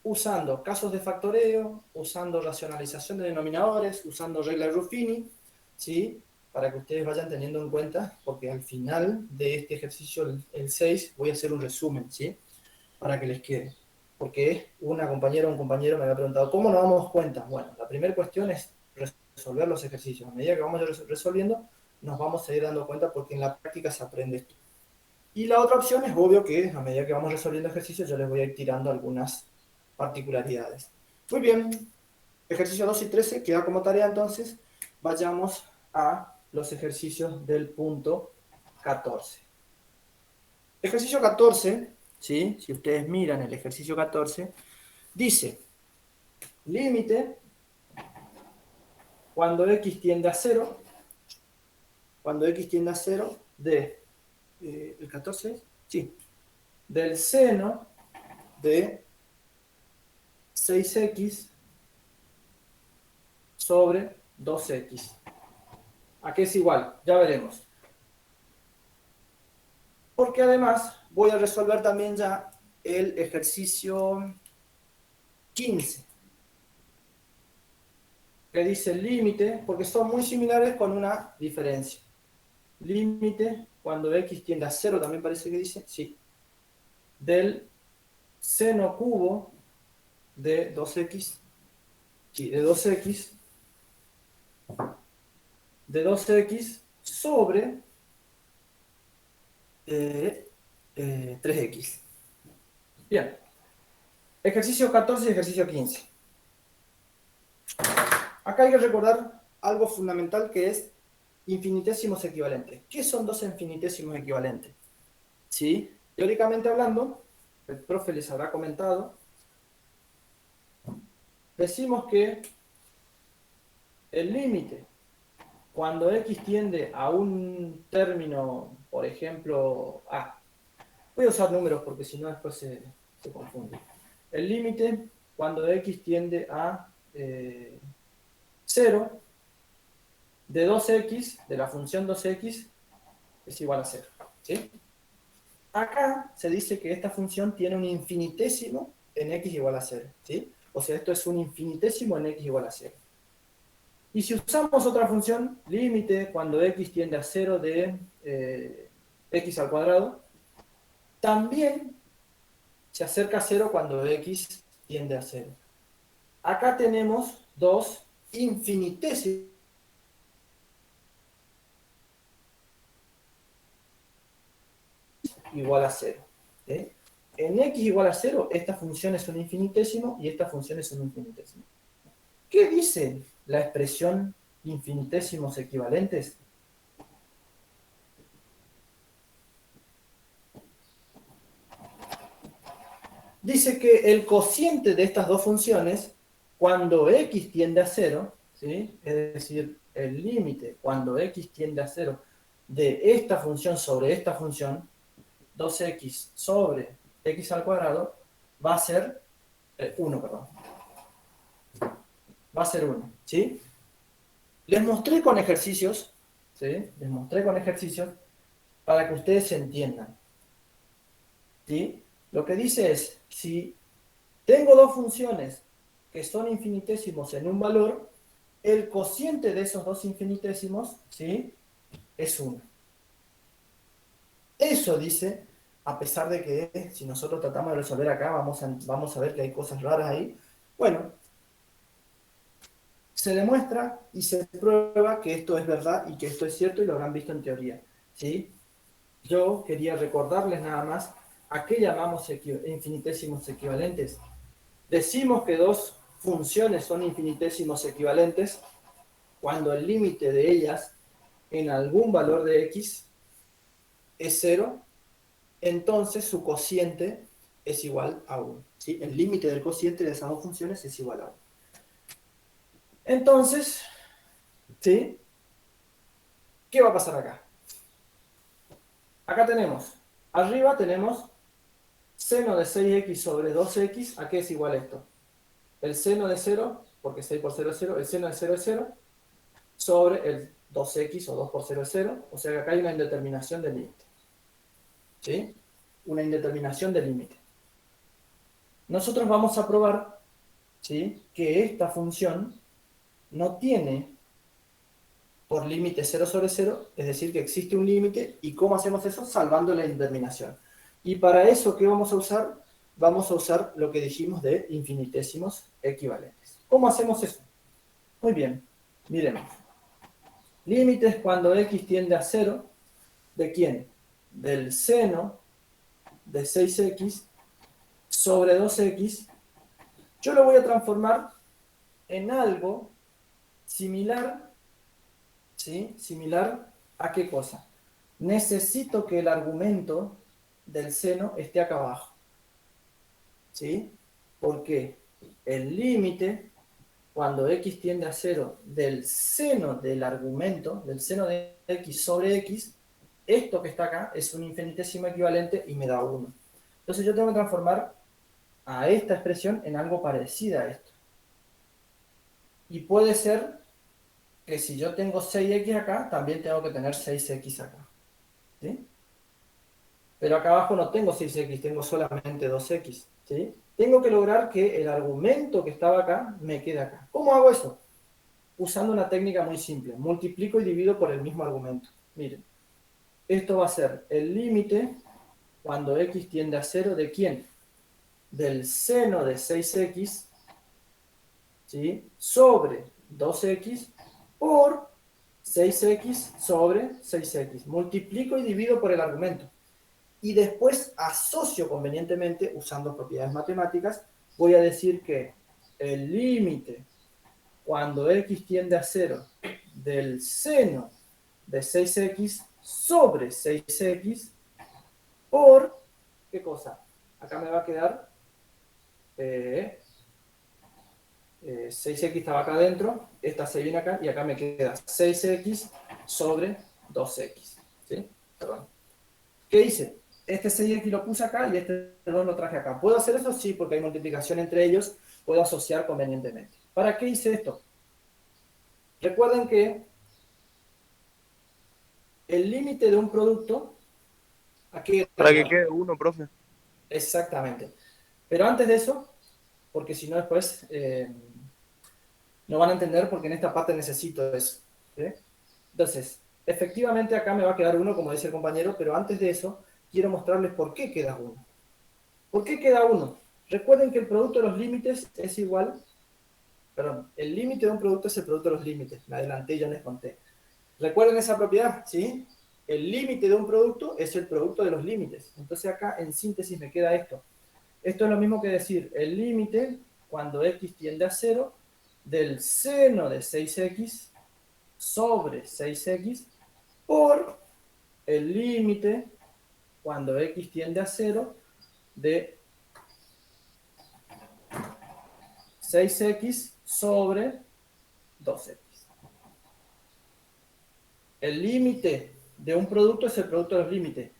usando casos de factoreo, usando racionalización de denominadores, usando regla de Ruffini, ¿sí? Para que ustedes vayan teniendo en cuenta, porque al final de este ejercicio, el 6, voy a hacer un resumen, ¿sí? Para que les quede. Porque una compañera o un compañero me había preguntado, ¿cómo nos damos cuenta? Bueno, la primera cuestión es resolver los ejercicios. A medida que vamos resolviendo, nos vamos a ir dando cuenta porque en la práctica se aprende esto. Y la otra opción es obvio que a medida que vamos resolviendo ejercicios, yo les voy a ir tirando algunas particularidades. Muy bien, ejercicio 2 y 13 queda como tarea entonces. Vayamos a los ejercicios del punto 14. Ejercicio 14, ¿sí? Si ustedes miran el ejercicio 14, dice, límite cuando x tiende a 0, de, ¿el 14 es? Sí, del seno de 6x sobre 2x. ¿A qué es igual? Ya veremos. Porque además voy a resolver también ya el ejercicio 15. Que dice límite, porque son muy similares con una diferencia. Límite cuando x tiende a 0, también parece que dice, sí, del seno cubo de 2x, sí, de 2x sobre 3x. Bien. Ejercicio 14 y ejercicio 15. Acá hay que recordar algo fundamental que es infinitésimos equivalentes. ¿Qué son dos infinitésimos equivalentes? ¿Sí? Teóricamente hablando, el profe les habrá comentado, decimos que el límite cuando x tiende a un término, por ejemplo, A. Voy a usar números porque si no después se confunde. El límite cuando x tiende a 0 de 2x, de la función 2x, es igual a 0. ¿Sí? Acá se dice que esta función tiene un infinitésimo en x igual a 0. ¿Sí? O sea, esto es un infinitésimo en x igual a 0. Y si usamos otra función, límite cuando x tiende a 0 de x al cuadrado, también se acerca a 0 cuando x tiende a 0. Acá tenemos dos infinitésimos igual a 0. ¿Sí? En x igual a 0, esta función es un infinitésimo y esta función es un infinitésimo. ¿Qué dice la expresión infinitésimos equivalentes? Dice que el cociente de estas dos funciones, cuando x tiende a 0, ¿sí? Es decir, el límite cuando x tiende a 0 de esta función sobre esta función, 2x sobre x al cuadrado, va a ser 1, perdón. Va a ser 1, ¿sí? Les mostré con ejercicios, ¿sí? Les mostré con ejercicios para que ustedes se entiendan. ¿Sí? Lo que dice es, si tengo dos funciones que son infinitésimos en un valor, el cociente de esos dos infinitésimos, ¿sí? Es 1. Eso dice, a pesar de que si nosotros tratamos de resolver acá, vamos a ver que hay cosas raras ahí. Bueno, se demuestra y se prueba que esto es verdad y que esto es cierto y lo habrán visto en teoría. ¿Sí? Yo quería recordarles nada más a qué llamamos infinitésimos equivalentes. Decimos que dos funciones son infinitésimos equivalentes cuando el límite de ellas en algún valor de x es 0, entonces su cociente es igual a 1. ¿Sí? El límite del cociente de esas dos funciones es igual a 1. Entonces, ¿sí? ¿Qué va a pasar acá? Acá tenemos, arriba tenemos seno de 6x sobre 2x, ¿a qué es igual esto? El seno de 0, porque 6 por 0 es 0, el seno de 0 es 0, sobre el 2x o 2 por 0 es 0, o sea que acá hay una indeterminación del límite. ¿Sí? Una indeterminación del límite. Nosotros vamos a probar, ¿sí?, que esta función no tiene por límite 0 sobre 0, es decir, que existe un límite, ¿y cómo hacemos eso? Salvando la indeterminación. Y para eso, ¿qué vamos a usar? Vamos a usar lo que dijimos de infinitésimos equivalentes. ¿Cómo hacemos eso? Muy bien. Miren, límites cuando x tiende a 0, ¿de quién? Del seno de 6x sobre 2x. Yo lo voy a transformar en algo similar, ¿sí? ¿Similar a qué cosa? Necesito que el argumento del seno esté acá abajo, ¿sí? Porque el límite, cuando x tiende a 0, del seno del argumento, del seno de x sobre x, esto que está acá es un infinitésimo equivalente y me da 1. Entonces yo tengo que transformar a esta expresión en algo parecido a esto. Y puede ser que si yo tengo 6x acá, también tengo que tener 6x acá, ¿sí? Pero acá abajo no tengo 6x, tengo solamente 2x, ¿sí? Tengo que lograr que el argumento que estaba acá me quede acá. ¿Cómo hago eso? Usando una técnica muy simple. Multiplico y divido por el mismo argumento. Miren, esto va a ser el límite cuando x tiende a 0 ¿de quién? Del seno de 6x, ¿sí? Sobre 2x por 6x sobre 6x. Multiplico y divido por el argumento. Y después asocio convenientemente, usando propiedades matemáticas, voy a decir que el límite cuando x tiende a 0 del seno de 6x sobre 6x por, ¿qué cosa? Acá me va a quedar 6x estaba acá adentro, esta se viene acá y acá me queda 6x sobre 2x. ¿Sí? Perdón. ¿Qué hice? Este 6x lo puse acá y este 2 lo traje acá. ¿Puedo hacer eso? Sí, porque hay multiplicación entre ellos. Puedo asociar convenientemente. ¿Para qué hice esto? Recuerden que el límite de un producto, aquí Para que quede uno, profe. exactamente. Pero antes de eso, porque si no después no van a entender porque en esta parte necesito eso. ¿Sí? Entonces, efectivamente acá me va a quedar 1, como dice el compañero, pero antes de eso quiero mostrarles por qué queda 1. ¿Por qué queda 1? Recuerden que el producto de los límites es igual, perdón, el límite de un producto es el producto de los límites. Me adelanté, ya les conté. Recuerden esa propiedad, ¿sí? El límite de un producto es el producto de los límites. Entonces acá en síntesis me queda esto. Esto es lo mismo que decir el límite cuando x tiende a 0 del seno de 6x sobre 6x por el límite cuando x tiende a 0 de 6x sobre 2x. El límite de un producto es el producto de los límites.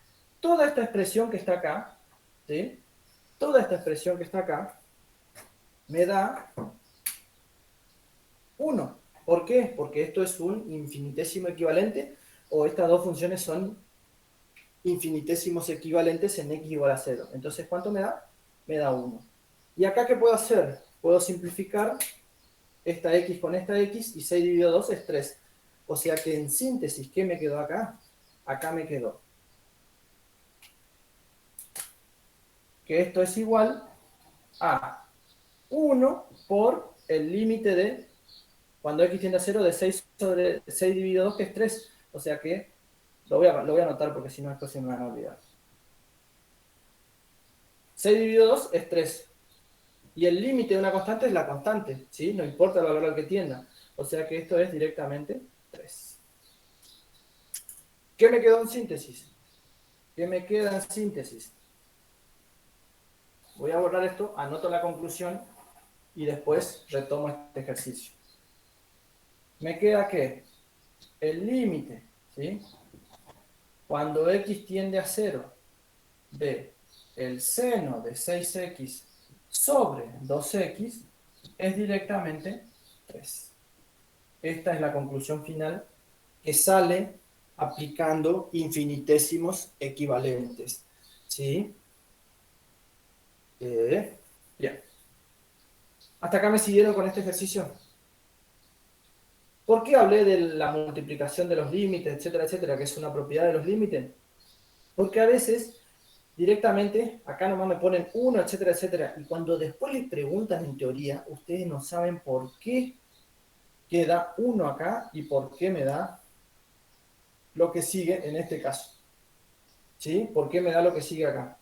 Toda esta expresión que está acá, ¿sí? Toda esta expresión que está acá me da 1. ¿Por qué? Porque esto es un infinitésimo equivalente o estas dos funciones son infinitésimos equivalentes en x igual a 0. Entonces, ¿cuánto me da? Me da 1. ¿Y acá qué puedo hacer? Puedo simplificar esta x con esta x y 6 dividido 2 es 3. O sea que en síntesis, ¿qué me quedó acá? Acá me quedó que esto es igual a 1 por el límite de, cuando x tiende a 0, de 6 sobre 6 dividido 2, que es 3. O sea que lo voy a anotar porque si no después se me van a olvidar. 6 dividido 2 es 3. Y el límite de una constante es la constante, ¿sí? No importa el valor al que tienda. O sea que esto es directamente 3. ¿Qué me quedó en síntesis? ¿Qué me queda en síntesis? Voy a borrar esto, anoto la conclusión y después retomo este ejercicio. Me queda que el límite, ¿sí? Cuando x tiende a 0 de el seno de 6x sobre 2x es directamente 3. Esta es la conclusión final que sale aplicando infinitésimos equivalentes. ¿Sí? Bien. ¿Hasta acá me siguieron con este ejercicio? ¿Por qué hablé de la multiplicación de los límites, etcétera, etcétera, que es una propiedad de los límites? Porque a veces directamente acá nomás me ponen 1, etcétera, etcétera, y cuando después les preguntan en teoría, ustedes no saben por qué qué da 1 acá y por qué me da lo que sigue en este caso. ¿Sí? ¿Por qué me da lo que sigue acá?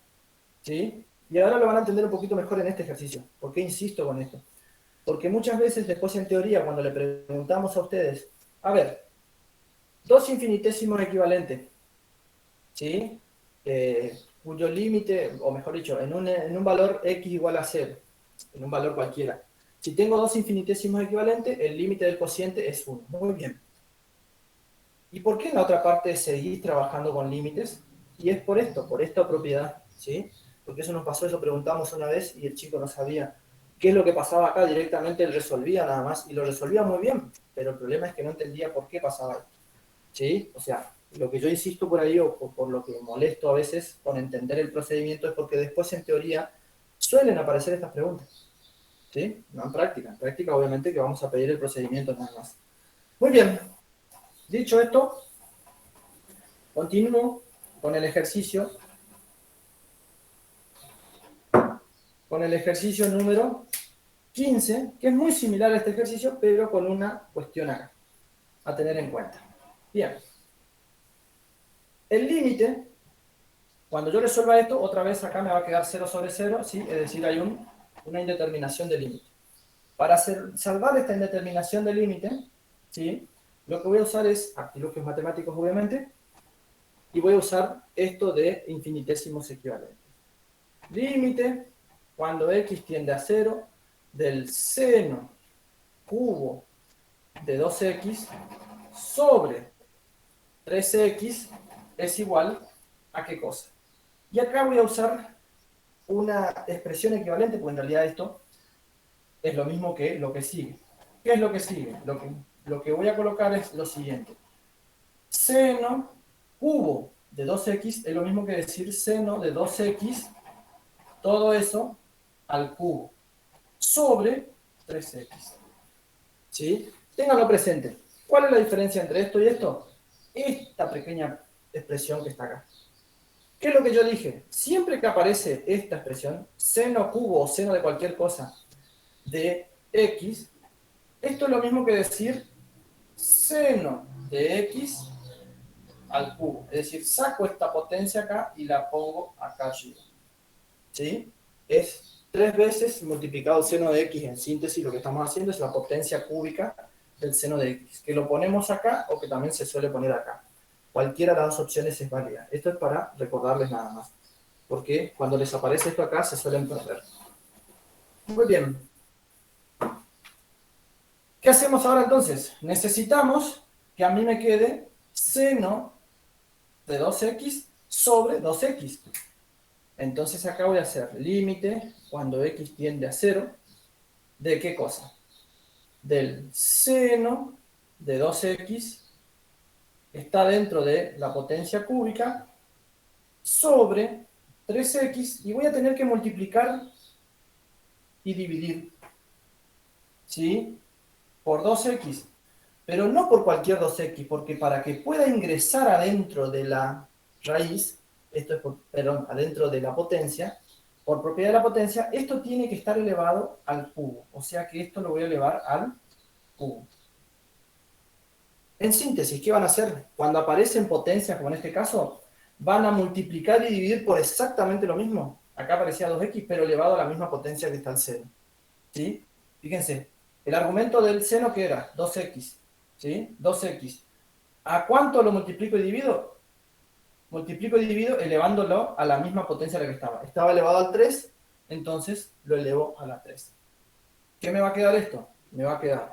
¿Sí? Y ahora lo van a entender un poquito mejor en este ejercicio. ¿Por qué insisto con esto? Porque muchas veces después en teoría, cuando le preguntamos a ustedes, a ver, dos infinitesimos equivalentes, ¿sí? Cuyo límite, o mejor dicho, en un valor x igual a 0, en un valor cualquiera. Si tengo dos infinitesimos equivalentes, el límite del cociente es 1. Muy bien. ¿Y por qué en la otra parte seguís trabajando con límites? Y es por esto, por esta propiedad, ¿sí? Porque eso nos pasó, eso preguntamos una vez y el chico no sabía qué es lo que pasaba acá, directamente él resolvía nada más, y lo resolvía muy bien, pero el problema es que no entendía por qué pasaba esto, ¿sí? O sea, lo que yo insisto por ahí, o por lo que molesto a veces con entender el procedimiento, es porque después en teoría suelen aparecer estas preguntas, ¿sí? No en práctica obviamente que vamos a pedir el procedimiento nada más. Muy bien, dicho esto, continúo con el ejercicio número 15, que es muy similar a este ejercicio, pero con una cuestión acá, a tener en cuenta. Bien. El límite, cuando yo resuelva esto, otra vez acá me va a quedar 0 sobre 0, ¿sí? Es decir, hay una indeterminación de límite. Para salvar esta indeterminación de límite, ¿sí? Lo que voy a usar es artilugios matemáticos, obviamente, y voy a usar esto de infinitésimos equivalentes. Límite, cuando x tiende a 0, del seno cubo de 2x sobre 3x es igual a qué cosa. Y acá voy a usar una expresión equivalente, porque en realidad esto es lo mismo que lo que sigue. ¿Qué es lo que sigue? Lo que voy a colocar es lo siguiente. Seno cubo de 2x es lo mismo que decir seno de 2x, todo eso al cubo, sobre 3x. ¿Sí? Ténganlo presente. ¿Cuál es la diferencia entre esto y esto? Esta pequeña expresión que está acá. ¿Qué es lo que yo dije? Siempre que aparece esta expresión, seno cubo o seno de cualquier cosa de x, esto es lo mismo que decir seno de x al cubo. Es decir, saco esta potencia acá y la pongo acá arriba. ¿Sí? Es 3 veces multiplicado el seno de x. En síntesis, lo que estamos haciendo es la potencia cúbica del seno de x, que lo ponemos acá o que también se suele poner acá. Cualquiera de las dos opciones es válida. Esto es para recordarles nada más, porque cuando les aparece esto acá se suelen perder. Muy bien. ¿Qué hacemos ahora entonces? Necesitamos que a mí me quede seno de 2x sobre 2x. Entonces acá voy a hacer límite cuando x tiende a 0. ¿De qué cosa? Del seno de 2x está dentro de la potencia cúbica sobre 3x y voy a tener que multiplicar y dividir, ¿sí? Por 2x, pero no por cualquier 2x, porque para que pueda ingresar adentro de la raíz, esto es perdón, adentro de la potencia, por propiedad de la potencia, esto tiene que estar elevado al cubo, o sea que esto lo voy a elevar al cubo. En síntesis, ¿qué van a hacer? Cuando aparecen potencias, como en este caso, van a multiplicar y dividir por exactamente lo mismo. Acá aparecía 2x, pero elevado a la misma potencia que está el seno. ¿Sí? Fíjense, el argumento del seno, ¿qué era? 2x. ¿Sí? 2x. ¿A cuánto lo multiplico y divido? Multiplico y divido elevándolo a la misma potencia a la que estaba. Estaba elevado al 3, entonces lo elevo a la 3. ¿Qué me va a quedar esto? Me va a quedar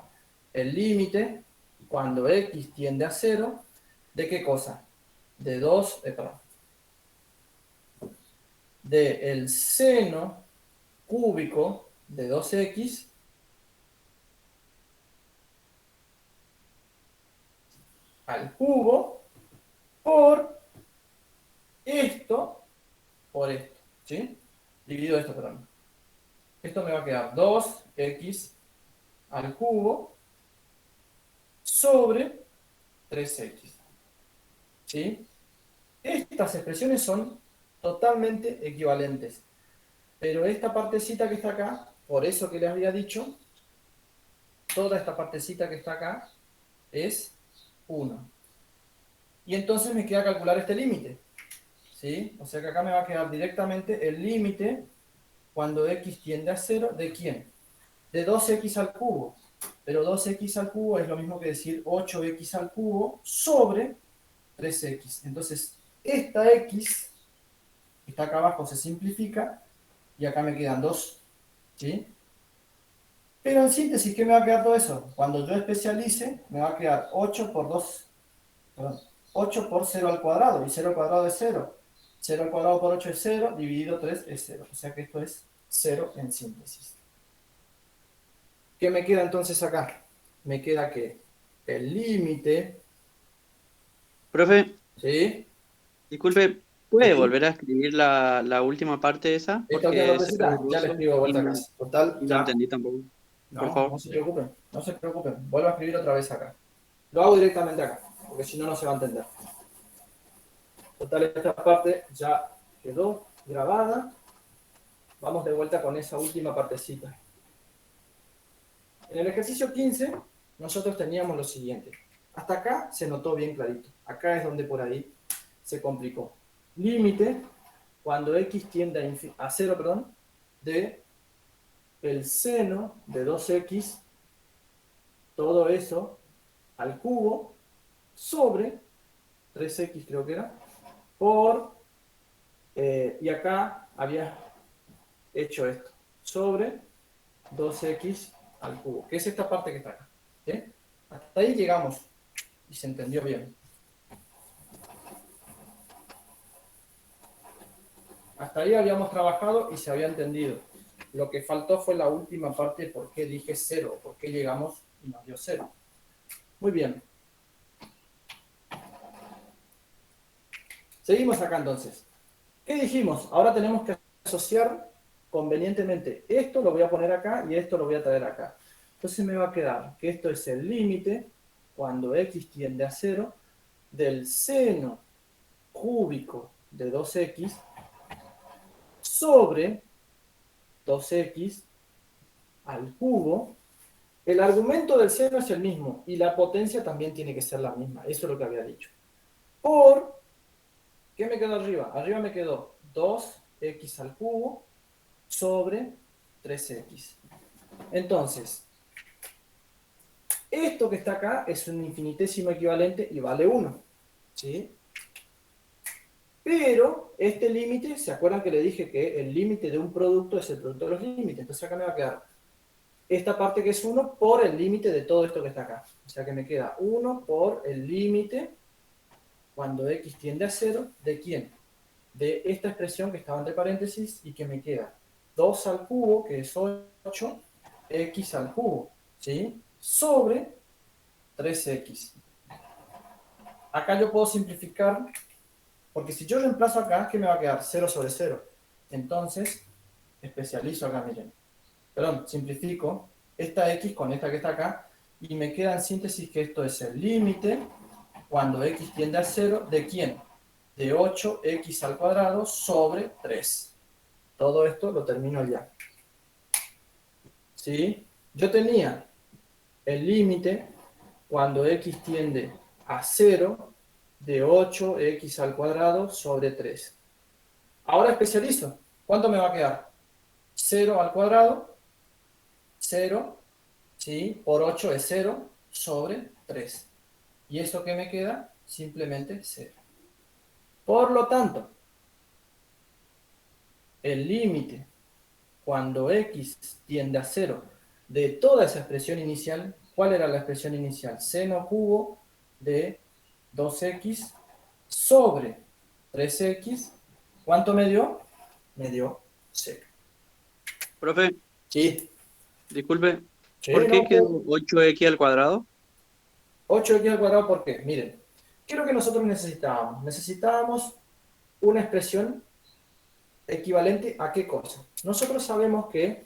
el límite cuando x tiende a 0, ¿de qué cosa? De 2, perdón, de el seno cúbico de 2x al cubo por esto, ¿sí? Dividido esto, perdón. Esto me va a quedar 2x al cubo sobre 3x, ¿sí? Estas expresiones son totalmente equivalentes, pero esta partecita que está acá, por eso que les había dicho, toda esta partecita que está acá es 1. Y entonces me queda calcular este límite, ¿sí? O sea que acá me va a quedar directamente el límite cuando x tiende a 0, ¿de quién? De 2x al cubo. Pero 2x al cubo es lo mismo que decir 8x al cubo sobre 3x. Entonces, esta x que está acá abajo se simplifica y acá me quedan 2, ¿sí? Pero en síntesis, ¿qué me va a quedar todo eso? Cuando yo especialice, me va a quedar 8 por 2, perdón, 8 por 0 al cuadrado, y 0 al cuadrado es 0. 0 al cuadrado por 8 es 0, dividido 3 es 0. O sea que esto es 0 en síntesis. ¿Qué me queda entonces acá? Me queda que el límite, Profe, ¿sí? disculpe, ¿puede ¿Sí? volver a escribir la última parte de esa? Esta última Porque se ve partecita, ya le ruso escribo de vuelta acá. Total, y no ya. entendí tampoco. Por No, favor. no se preocupen, no se preocupen. Vuelvo a escribir otra vez acá. Lo hago directamente acá, porque si no, no se va a entender. Total, esta parte ya quedó grabada. Vamos de vuelta con esa última partecita. En el ejercicio 15, nosotros teníamos lo siguiente. Hasta acá se notó bien clarito. Acá es donde por ahí se complicó. Límite, cuando x tiende a 0, perdón, de el seno de 2x, todo eso, al cubo, sobre 3x creo que era, por, y acá había hecho esto, sobre 2x al cubo, que es esta parte que está acá. ¿Sí? Hasta ahí llegamos y se entendió bien. Hasta ahí habíamos trabajado y se había entendido. Lo que faltó fue la última parte, por qué dije 0, por qué llegamos y nos dio 0. Muy bien. Seguimos acá entonces. ¿Qué dijimos? Ahora tenemos que asociar convenientemente. Esto lo voy a poner acá y esto lo voy a traer acá. Entonces me va a quedar que esto es el límite, cuando x tiende a 0, del seno cúbico de 2x sobre 2x al cubo. El argumento del seno es el mismo y la potencia también tiene que ser la misma. Eso es lo que había dicho. Por, ¿qué me quedó arriba? Arriba me quedó 2x al cubo sobre 3x. Entonces, esto que está acá es un infinitésimo equivalente y vale 1. ¿Sí? Pero este límite, ¿se acuerdan que le dije que el límite de un producto es el producto de los límites? Entonces acá me va a quedar esta parte que es 1 por el límite de todo esto que está acá. O sea que me queda 1 por el límite cuando x tiende a 0, ¿de quién? De esta expresión que estaba entre paréntesis y que me queda 2 al cubo, que es 8, x al cubo, ¿sí? Sobre 3x. Acá yo puedo simplificar, porque si yo reemplazo acá, ¿qué me va a quedar? 0 sobre 0. Entonces, especializo acá, miren. Perdón, simplifico esta x con esta que está acá, y me queda en síntesis que esto es el límite cuando x tiende a 0, ¿de quién? De 8x al cuadrado sobre 3. Todo esto lo termino ya. ¿Sí? Yo tenía el límite cuando x tiende a 0 de 8x al cuadrado sobre 3. Ahora especializo. ¿Cuánto me va a quedar? 0 al cuadrado, 0, ¿sí? Por 8 es 0 sobre 3. ¿Y esto qué me queda? Simplemente 0. Por lo tanto, el límite cuando x tiende a 0 de toda esa expresión inicial, ¿cuál era la expresión inicial? Seno cubo de 2x sobre 3x, ¿cuánto me dio? Me dio 0. Profe, Sí, disculpe, sí, ¿por qué no, quedó 8x al cuadrado? 8x al cuadrado, ¿por qué? Miren, ¿qué es lo que nosotros necesitábamos? Necesitábamos una expresión equivalente a qué cosa. Nosotros sabemos que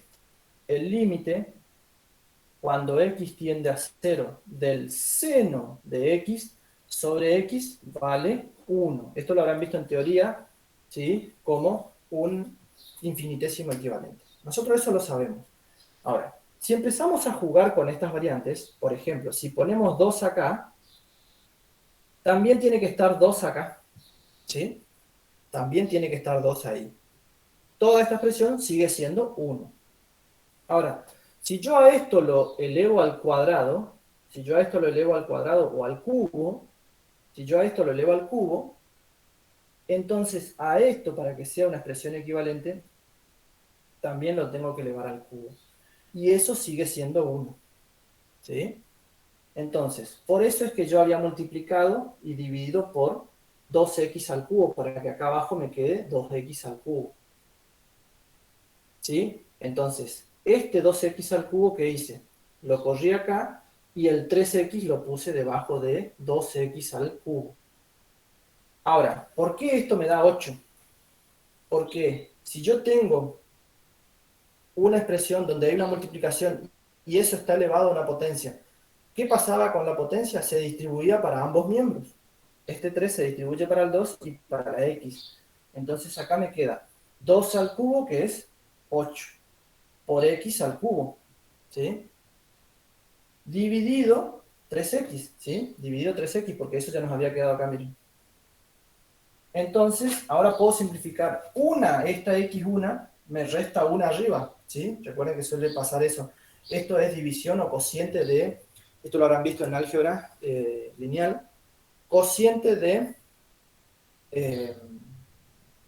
el límite cuando x tiende a 0 del seno de x sobre x vale 1. Esto lo habrán visto en teoría, ¿sí? Como un infinitésimo equivalente. Nosotros eso lo sabemos. Ahora, Si empezamos a jugar con estas variantes, por ejemplo, si ponemos 2 acá, también tiene que estar 2 acá, ¿sí? También tiene que estar 2 ahí. Toda esta expresión sigue siendo 1. Ahora, si yo a esto lo elevo al cuadrado, si yo a esto lo elevo al cuadrado o al cubo, si yo a esto lo elevo al cubo, entonces a esto, para que sea una expresión equivalente, también lo tengo que elevar al cubo. Y eso sigue siendo 1. ¿Sí? Entonces, por eso es que yo había multiplicado y dividido por 2x al cubo, para que acá abajo me quede 2x al cubo. ¿Sí? Entonces, este 2x al cubo que hice, lo corrí acá y el 3x lo puse debajo de 2x al cubo. Ahora, ¿por qué esto me da 8? Porque si yo tengo una expresión donde hay una multiplicación y eso está elevado a una potencia, ¿qué pasaba con la potencia? Se distribuía para ambos miembros. Este 3 se distribuye para el 2 y para la x. Entonces acá me queda 2 al cubo, que es 8, por x al cubo, ¿sí? Dividido 3x, ¿sí? Dividido 3x, porque eso ya nos había quedado acá, miren. Entonces, ahora puedo simplificar esta x1 me resta 1 arriba, ¿sí? Recuerden que suele pasar eso. Esto es división o cociente de, esto lo habrán visto en álgebra lineal, cociente de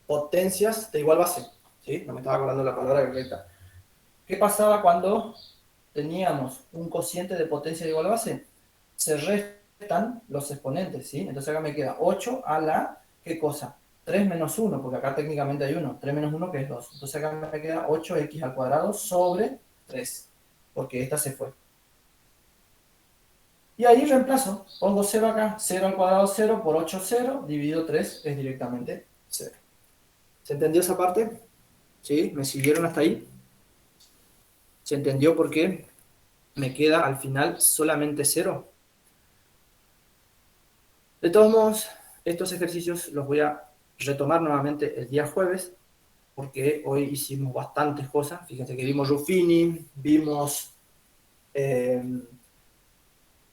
potencias de igual base, ¿sí? No me estaba acordando la palabra correcta. ¿Qué pasaba cuando teníamos un cociente de potencia de igual base? Se restan los exponentes, ¿sí? Entonces acá me queda 8 a la, ¿qué cosa? 3 menos 1, porque acá técnicamente hay 1. 3 menos 1 que es 2. Entonces acá me queda 8x al cuadrado sobre 3, porque esta se fue. Y ahí reemplazo, pongo 0 acá, 0 al cuadrado 0 por 8, 0, dividido 3 es directamente 0. ¿Se entendió esa parte? ¿Sí? ¿Me siguieron hasta ahí? ¿Se entendió por qué me queda al final solamente 0? De todos modos, estos ejercicios los voy a retomar nuevamente el día jueves, porque hoy hicimos bastantes cosas. Fíjense que vimos Ruffini, vimos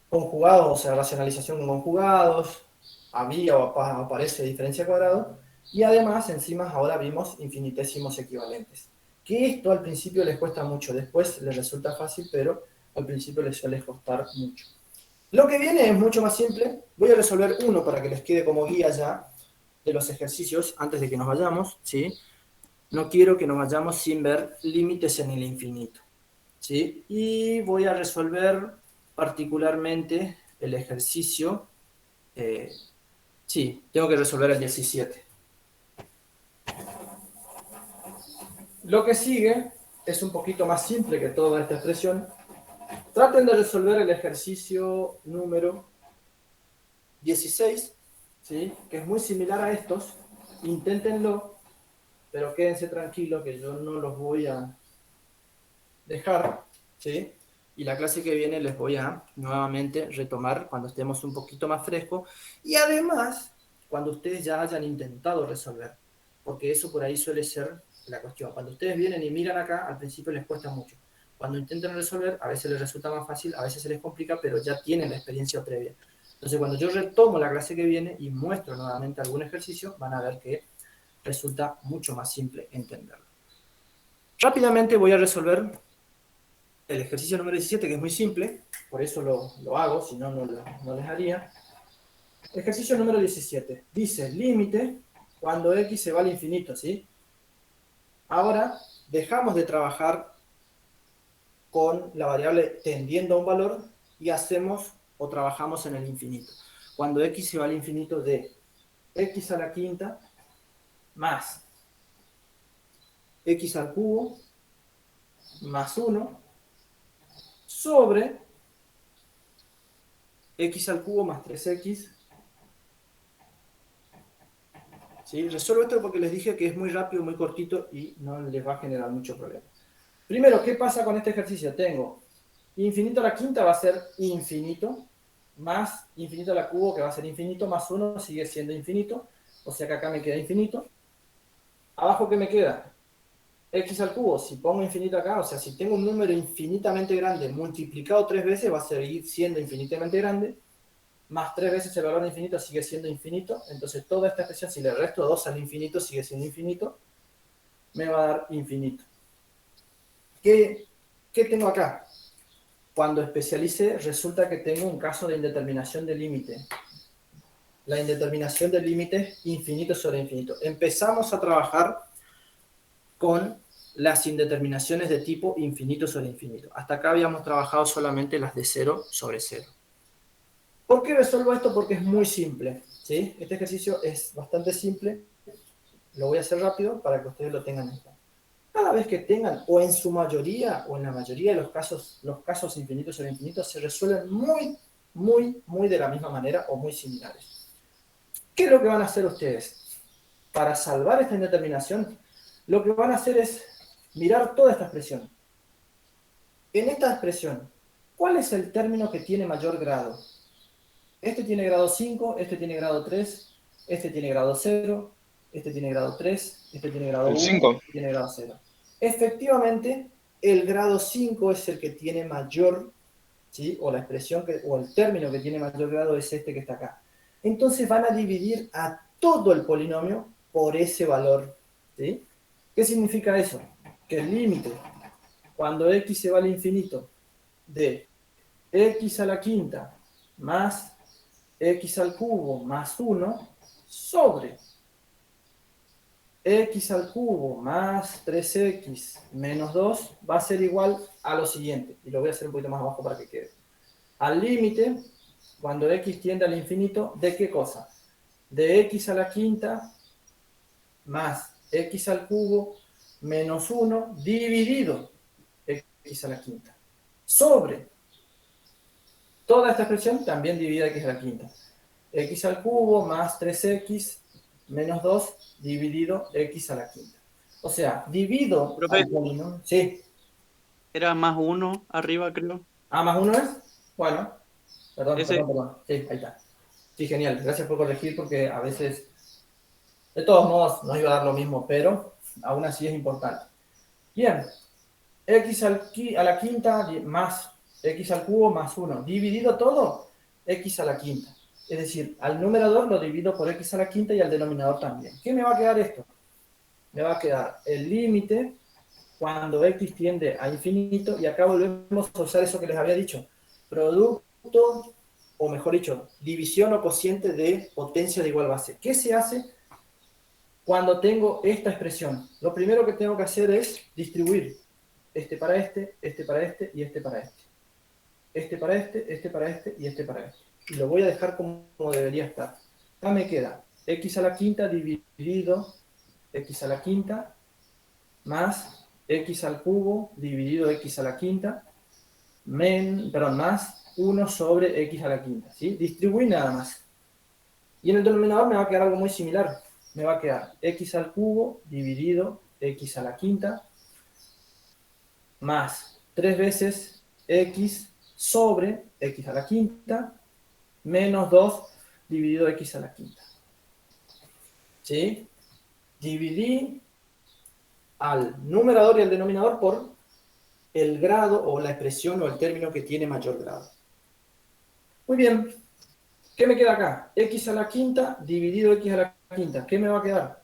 conjugados, o sea, racionalización con conjugados, había o aparece diferencia cuadrado, y además encima ahora vimos infinitésimos equivalentes. Que esto al principio les cuesta mucho, después les resulta fácil, pero al principio les suele costar mucho. Lo que viene es mucho más simple. Voy a resolver uno para que les quede como guía ya de los ejercicios antes de que nos vayamos, ¿sí? No quiero que nos vayamos sin ver límites en el infinito, ¿sí? Y voy a resolver particularmente el ejercicio. Sí, tengo que resolver el 17. Lo que sigue es un poquito más simple que toda esta expresión. Traten de resolver el ejercicio número 16, ¿sí? Que es muy similar a estos. Inténtenlo, pero quédense tranquilos que yo no los voy a dejar, ¿sí? Y la clase que viene les voy a nuevamente retomar cuando estemos un poquito más frescos y además cuando ustedes ya hayan intentado resolver, porque eso por ahí suele ser la cuestión. Cuando ustedes vienen y miran acá, al principio les cuesta mucho. Cuando intentan resolver, a veces les resulta más fácil, a veces se les complica, pero ya tienen la experiencia previa. Entonces, cuando yo retomo la clase que viene y muestro nuevamente algún ejercicio, van a ver que resulta mucho más simple entenderlo. Rápidamente voy a resolver el ejercicio número 17, que es muy simple, por eso lo hago, si no, no les haría. Ejercicio número 17. Dice, límite cuando x se va al infinito, ¿sí? Ahora, dejamos de trabajar con la variable tendiendo a un valor y hacemos o trabajamos en el infinito. Cuando x se va al infinito de x a la quinta más x al cubo más 1 sobre x al cubo más 3x. ¿Sí? Resuelvo esto porque les dije que es muy rápido, muy cortito y no les va a generar mucho problema. Primero, ¿qué pasa con este ejercicio? Tengo infinito a la quinta va a ser infinito, más infinito a la cubo que va a ser infinito, más 1 sigue siendo infinito, o sea que acá me queda infinito. Abajo, ¿qué me queda? x al cubo, si pongo infinito acá, o sea, si tengo un número infinitamente grande multiplicado 3 veces, va a seguir siendo infinitamente grande, más 3 veces el valor de infinito sigue siendo infinito, entonces toda esta expresión, si le resto 2 al infinito, sigue siendo infinito, me va a dar infinito. ¿Qué tengo acá? Cuando especialice, resulta que tengo un caso de indeterminación de límite. La indeterminación del límite es infinito sobre infinito. Empezamos a trabajar con las indeterminaciones de tipo infinito sobre infinito. Hasta acá habíamos trabajado solamente las de 0 sobre 0. ¿Por qué resuelvo esto? Porque es muy simple, ¿sí? Este ejercicio es bastante simple. Lo voy a hacer rápido para que ustedes lo tengan en cuenta. Cada vez que tengan, o en su mayoría, o en la mayoría de los casos infinitos sobre infinitos se resuelven muy de la misma manera o muy similares. ¿Qué es lo que van a hacer ustedes? Para salvar esta indeterminación, lo que van a hacer es mirar toda esta expresión. En esta expresión, ¿cuál es el término que tiene mayor grado? Este tiene grado 5, este tiene grado 3, este tiene grado 0, este tiene grado 3, este tiene grado El 1, 5. este tiene grado 0. Efectivamente, el grado 5 es el que tiene mayor, ¿sí? O la expresión, o el término que tiene mayor grado es este que está acá. Entonces van a dividir a todo el polinomio por ese valor, ¿sí? ¿Qué significa eso? Que el límite, cuando x se va al infinito, de x a la quinta más x al cubo más 1 sobre x al cubo más 3x menos 2 va a ser igual a lo siguiente. Y lo voy a hacer un poquito más abajo para que quede. Al límite, cuando x tiende al infinito, ¿de qué cosa? De x a la quinta más x al cubo menos 1 dividido x a la quinta. Sobre toda esta expresión también dividida x a la quinta. X al cubo más 3x menos 2 dividido x a la quinta. O sea, divido Profe, al polinomio. Sí. era más uno arriba, creo. ¿A más 1 es? Bueno, Ese, perdón. Sí, ahí está. Sí, genial. Gracias por corregir porque a veces, de todos modos, nos iba a dar lo mismo, pero aún así es importante. Bien, x a la quinta más x al cubo más 1. Dividido todo, x a la quinta. Es decir, al numerador lo divido por x a la quinta y al denominador también. ¿Qué me va a quedar esto? Me va a quedar el límite cuando x tiende a infinito, y acá volvemos a usar eso que les había dicho. Producto, o mejor dicho, división o cociente de potencia de igual base. ¿Qué se hace cuando tengo esta expresión? Lo primero que tengo que hacer es distribuir este para este, este para este y este para este. Este para este, este para este y este para este. Y lo voy a dejar como debería estar. Acá me queda x a la quinta dividido x a la quinta más x al cubo dividido x a la quinta más 1 sobre x a la quinta. ¿Sí? Distribuí nada más. Y en el denominador me va a quedar algo muy similar. Me va a quedar x al cubo dividido x a la quinta más 3 veces x sobre x a la quinta menos 2 dividido x a la quinta. ¿Sí? Dividí al numerador y al denominador por el grado o la expresión o el término que tiene mayor grado. Muy bien. ¿Qué me queda acá? X a la quinta dividido x a la quinta. ¿Qué me va a quedar?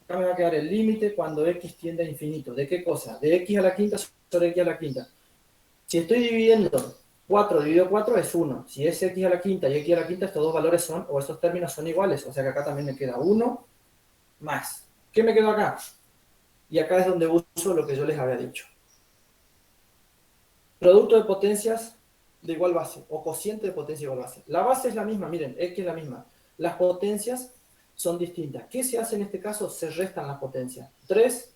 Acá me va a quedar el límite cuando x tiende a infinito. ¿De qué cosa? De x a la quinta sobre x a la quinta. Si estoy dividiendo 4 dividido 4 es 1. Si es x a la quinta y x a la quinta, estos dos valores son, o estos términos son iguales. O sea que acá también me queda 1 más. ¿Qué me quedó acá? Y acá es donde uso lo que yo les había dicho. Producto de potencias de igual base, o cociente de potencia igual base. La base es la misma, miren, x es la misma. Las potencias son distintas. ¿Qué se hace en este caso? Se restan las potencias. 3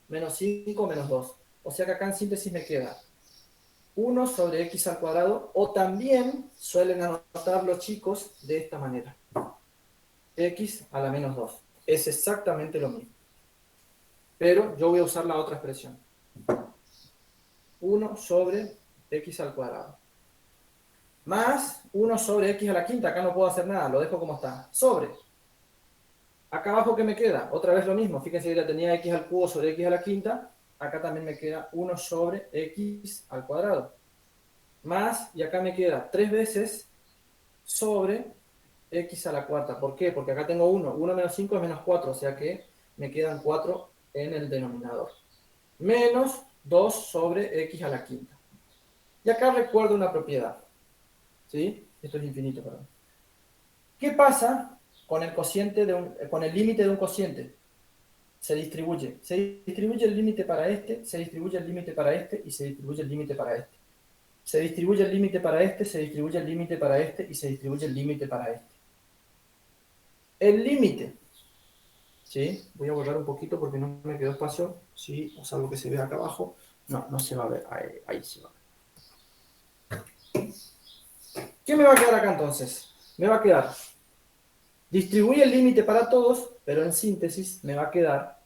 menos 5 menos 2. O sea que acá en síntesis me queda 1 sobre x al cuadrado, o también suelen anotar los chicos de esta manera. X a la menos 2. Es exactamente lo mismo. Pero yo voy a usar la otra expresión. 1 sobre x al cuadrado. Más 1 sobre x a la quinta. Acá no puedo hacer nada, lo dejo como está. Sobre. Acá abajo, ¿qué me queda? Otra vez lo mismo. Fíjense que ya tenía x al cubo sobre x a la quinta. acá también me queda 1 sobre x al cuadrado. Más, y acá me queda 3 veces sobre x a la cuarta. ¿Por qué? Porque acá tengo 1. 1 menos 5 es menos 4, o sea que me quedan 4 en el denominador. Menos 2 sobre x a la quinta. Y acá recuerdo una propiedad. ¿Sí? Esto es infinito, perdón. ¿Qué pasa con el cociente con el límite de un cociente? Se distribuye. Se distribuye el límite para este, se distribuye el límite para este y se distribuye el límite para este. Se distribuye el límite para este, se distribuye el límite para este y se distribuye el límite para este. El límite, ¿sí? Voy a borrar un poquito porque no me quedó espacio, ¿sí? O salvo que se vea acá abajo. No, no se va a ver, ahí se va a ver. ¿Qué me va a quedar acá entonces? Me va a quedar, distribuye el límite para todos, pero en síntesis me va a quedar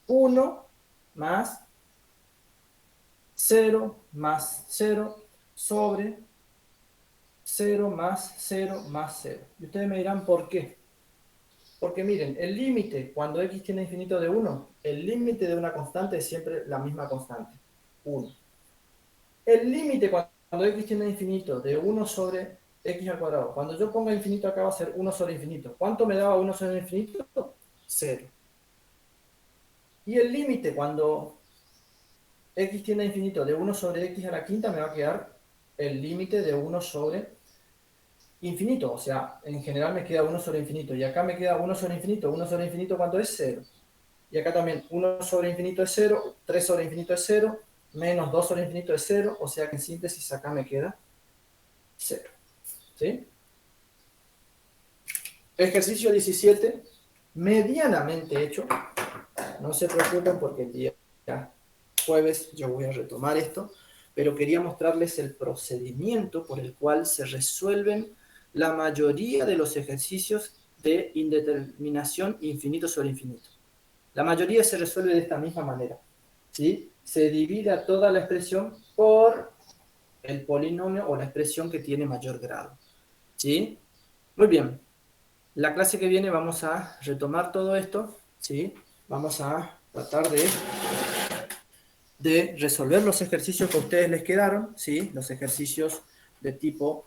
1 más 0 más 0 sobre 0 más 0 más 0. Y ustedes me dirán, ¿por qué? Porque miren, el límite, cuando x tiende a infinito de 1, el límite de una constante es siempre la misma constante, 1. El límite cuando x tiende a infinito de 1 sobre x al cuadrado, cuando yo ponga infinito acá va a ser 1 sobre infinito. ¿Cuánto me daba 1 sobre infinito? 0. Y el límite cuando x tiende a infinito de 1 sobre x a la quinta me va a quedar el límite de 1 sobre infinito, o sea, en general me queda 1 sobre infinito, y acá me queda 1 sobre infinito, ¿cuánto es? 0. Y acá también 1 sobre infinito es 0, 3 sobre infinito es 0, menos 2 sobre infinito es 0, o sea que en síntesis acá me queda 0. ¿Sí? Ejercicio 17, medianamente hecho. No se preocupen porque el día jueves yo voy a retomar esto, pero quería mostrarles el procedimiento por el cual se resuelven la mayoría de los ejercicios de indeterminación infinito sobre infinito. La mayoría se resuelve de esta misma manera, ¿sí? Se divide a toda la expresión por el polinomio o la expresión que tiene mayor grado, ¿sí? Muy bien. La clase que viene vamos a retomar todo esto, ¿sí? Vamos a tratar de resolver los ejercicios que a ustedes les quedaron, ¿sí? Los ejercicios de tipo,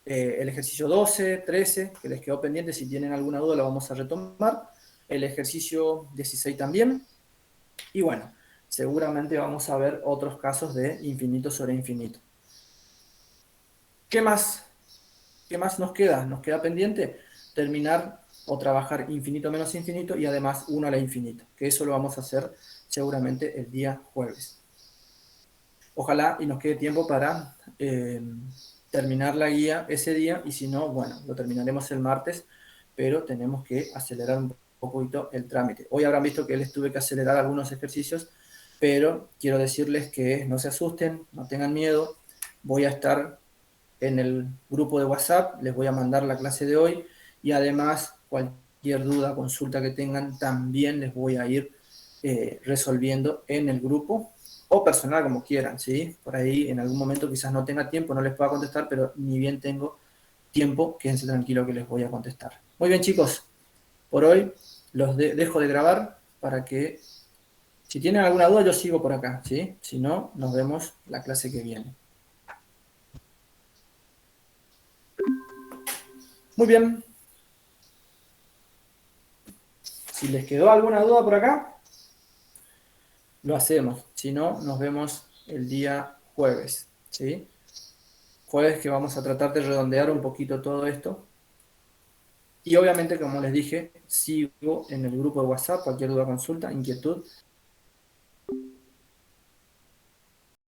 el ejercicio 12, 13, que les quedó pendiente, si tienen alguna duda lo vamos a retomar, el ejercicio 16 también, y bueno, seguramente vamos a ver otros casos de infinito sobre infinito. ¿Qué más? ¿Qué más nos queda? Nos queda pendiente terminar o trabajar infinito menos infinito y además 1 a la infinito, que eso lo vamos a hacer seguramente el día jueves. Ojalá y nos quede tiempo para terminar la guía ese día, y si no, bueno, lo terminaremos el martes, pero tenemos que acelerar un poquito el trámite. Hoy habrán visto que les tuve que acelerar algunos ejercicios, pero quiero decirles que no se asusten, no tengan miedo. Voy a estar en el grupo de WhatsApp, les voy a mandar la clase de hoy, y además cualquier duda, consulta que tengan, también les voy a ir resolviendo en el grupo, o personal, como quieran, ¿sí? Por ahí en algún momento quizás no tenga tiempo, no les pueda contestar, pero ni bien tengo tiempo, quédense tranquilos que les voy a contestar. Muy bien, chicos, por hoy los dejo de grabar para que, si tienen alguna duda, yo sigo por acá, ¿sí? Si no, nos vemos la clase que viene. Muy bien. Si les quedó alguna duda por acá, lo hacemos. Si no, nos vemos el día jueves, ¿sí? Jueves que vamos a tratar de redondear un poquito todo esto. Y obviamente, como les dije, sigo en el grupo de WhatsApp, cualquier duda, consulta, inquietud,